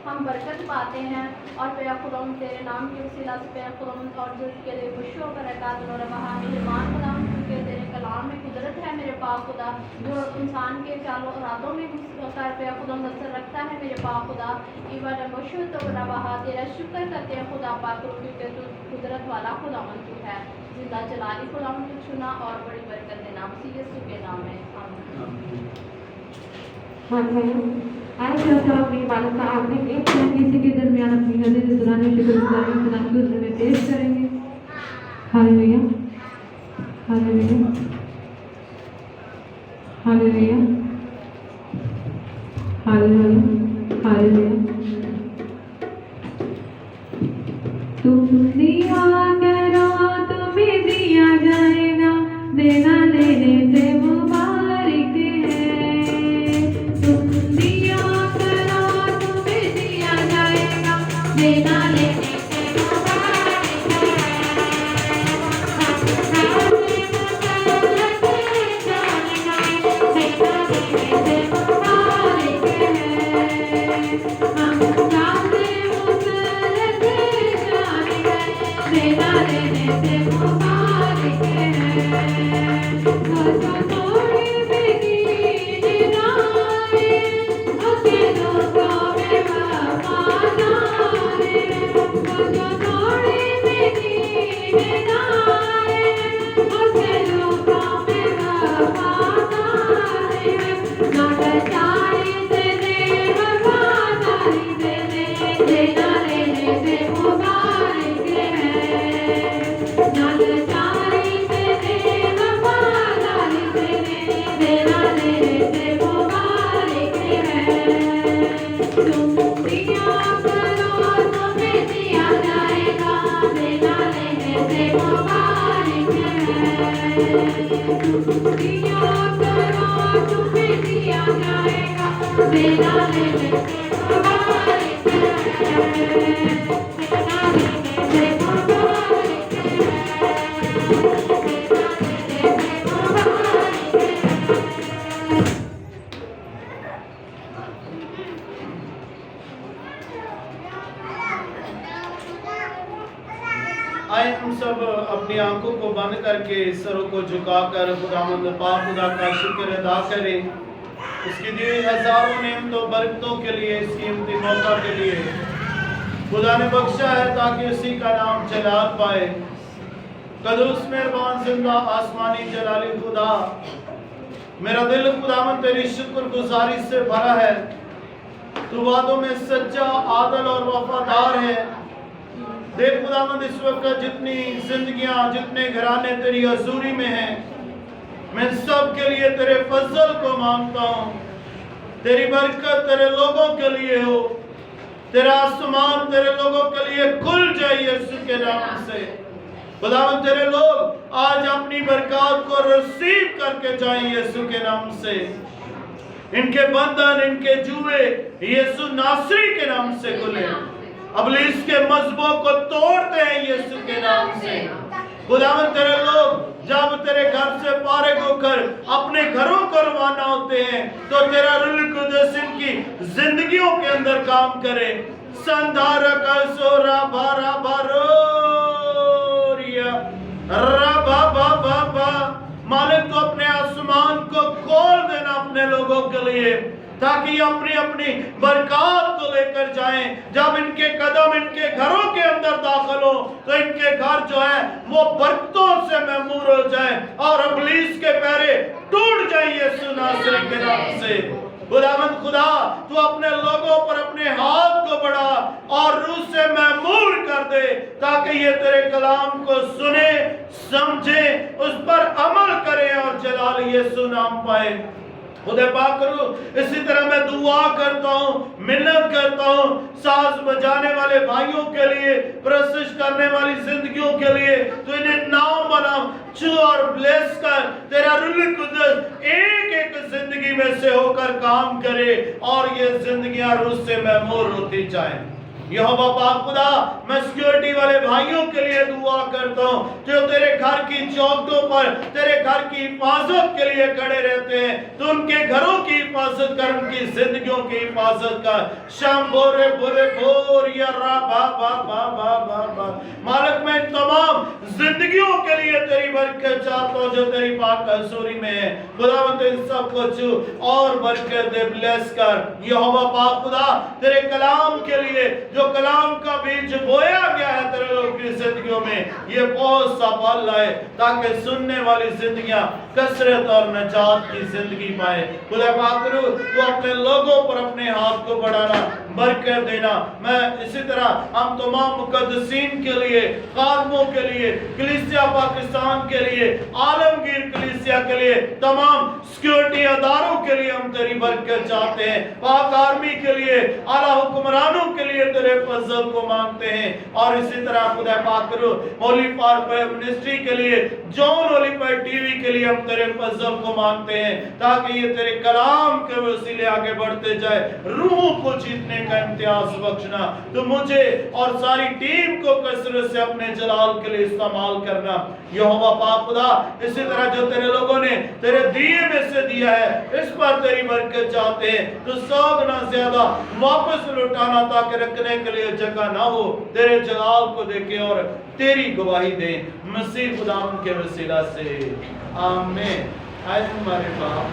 हम बरकत पाते हैं, और पे खुदा तेरे नाम के वसीला से पे खुदा और के लिए खुशियों का रकात और वहाँ मेहमान खुदा क्योंकि तेरे कलाम में कुदरत है मेरे पाक खुदा, जो इंसान के चालों इरादों में कर पे खुदा नजर रखता है मेरे पाक खुदा। इवन मशहूर तो रहा तेरा शुक्र करते हैं खुदा पाक क्योंकि तू कुदरत वाला खुदा तू है, जिंदा जलाली खुदा तू चुना और बड़ी बरकत देना उसी यीशु के नाम में आमीन। आज जैसा अपनी इबादत का आखिरी एक किसी के दरमियान अपनी हज़रत दुरानी शुक्रगुजारी खुदा के हुज़ूर में पेश करेंगे। Hallelujah hallelujah hallelujah hallelujah hallelujah. तुम दिया करो तुम्हें दिया जाएगा, देना लेने से मुबारक है। तुम दिया करो तुम्हें दिया जाएगा, देना लेने से मुबारक देना लेने से मुबारक है। थोड़ी बेगी नारे अकेलों को में वफादार है, थोड़ी बेगी नारे अकेलों को में वफादार है। ना बेचारी से दे वफादारी दे दे, देना लेने से मुबारक है। नालचारी से दे वफादारी से दे, देना लेने से मुबारक है। तुम दिया करो तुम्हें दिया जाएगा, देना लेने से मुबारक है। तुम दिया करो तुम्हें दिया जाएगा, देना लेने से मुबारक है। देना लेने से मुबारक आए हम सब अपनी आंखों को बंद करके सरों को झुकाकर खुदावंद पाक खुदा का शुक्र अदा करें, उसकी दी हुई हजारों नेमतों बरकतों के लिए, इस कीमती मौका के लिए खुदा ने बख्शा है ताकि उसी का नाम जलाल पाए। कदूस मेहरबान जिंदा आसमानी जलाली खुदा, मेरा दिल खुदावंद तेरी शुक्रगुजारी से भरा है। तू वादों में सच्चा, आदल और वफादार है। देख खुदावंद इस वक्त जितनी जिंदगियां, जितने घराने तेरी हजूरी में हैं, मैं सब के लिए तेरे फजल को मांगता हूँ। तेरी बरकत तेरे लोगों के लिए हो, तेरा आसमान तेरे लोगों के लिए खुल जाए यीशु के नाम से। खुदावंद तेरे लोग आज अपनी बरकत को रिसीव करके जाएं यीशु के नाम से। इनके बंधन, इनके जुए यीशु नासरी के नाम से खुले। अबलीस के मजबों को तोड़ते हैं यीशु के नाम से। खुदावंद तेरे लोग जब तेरे घर से फारिग होकर अपने घरों को रवाना होते हैं तो तेरा रूह कुदस इनकी जिंदगियों के अंदर काम करे। संधारा का सोरा बारा बारोरिया रबा बाबा बा, मालिक तो अपने आसमान को खोल देना अपने लोगों के लिए, ताकि अपनी अपनी बरकत को लेकर जाएं। जब इनके कदम इनके घरों के अंदर दाखिल हो तो इनके घर जो है वो बरकतों से महमूर हो जाए और अबलीस के पैरे टूट जाए यीशु नासरी के नाम से। खुदावंद खुदा, तू अपने लोगों पर अपने हाथ को बढ़ा और रूह से महमूर कर दे, ताकि ये तेरे कलाम को सुने, समझे, उस पर अमल करें और जलाल यीशु नाम पाए। खुदा पाक करो, इसी तरह मैं दुआ करता हूँ, मिन्नत करता हूँ साज बजाने वाले भाइयों के लिए, प्रशिश करने वाली जिंदगियों के लिए। तो इन्हें नाम बना, छू और ब्लेस कर। तेरा रूह कुदस एक एक जिंदगी में से होकर काम करे और ये जिंदगियां रूह से महमूर होती जाए। यहोवा पाक खुदा, मैं सिक्योरिटी वाले भाइयों के लिए दुआ करता हूँ जो तेरे घर की चौखटों पर तेरे घर की हिफाजत के लिए खड़े रहते हैं। तो उनके घरों की हिफाजत कर, उनकी जिंदगियों की हिफाजत कर। शाम बोरे बोरे बोर या रा बा बा बा बा बा बा। मालिक, मैं तमाम जिंदगियों के लिए तेरी बरकत चाहता हूँ जो तेरी पाक हजूरी में है। खुदावंद इन सब को छू और बरकत दे, ब्लेस कर। यहोवा पाक खुदा, तेरे कलाम के लिए जो कलाम का बीज बोया गया है तेरे लोगों की जिंदगियों में, ये बहुत सा फल लाए ताकि सुनने वाली जिंदगियां कसरत और नजात की जिंदगी पाए। खुदा पाक करो, तू अपने लोगों पर अपने हाथ को बढ़ाना, बरकत देना। मैं इसी तरह हम तमाम मुकद्दसीन के लिए, खादमों के लिए, कलीसिया पाकिस्तान के लिए, आलमगीर कलीसिया के लिए, तमाम सिक्योरिटी अदारों के लिए हम तेरी बरकत चाहते हैं। पाक आर्मी के लिए, आला हुक्मरानों के लिए तेरे फजल को मांगते हैं। और इसी तरह खुदा पाक करो, होली पार मिनिस्ट्री के लिए, जॉन होली पर टीवी के लिए हम तेरे फजल को मांगते हैं ताकि ये तेरे कलाम के वसीले आगे बढ़ते जाए। रूह को जीतने का इम्तियाज बख्शना। तो मुझे और सारी टीम को कसरत से अपने जलाल के लिए इस्तेमाल करना। यहोवा पाक खुदा, इसी तरह जो तेरे लोगों ने तेरे दिए में से दिया है, इस पर तेरी बरकत चाहते हैं। तो 100 गुना ज्यादा वापस लौटाना ताकि रखने के लिए जगह ना हो। तेरे जलाल को देखे और तेरी गवाही दे, मसीह खुदाम के वसीला से, आमीन। आए हमारे बाप,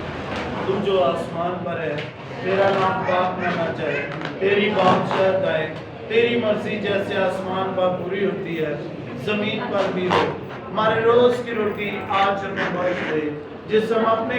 तू जो आसमान पर है, तेरा नाम पाक होना चाहिए, तेरी बादशाहत आए, तेरी मर्जी जैसे आसमान पर पूरी होती है जमीन पर भी हो। हमारे रोज की रोटी आज हमें बख्श दे, जिस हम अपने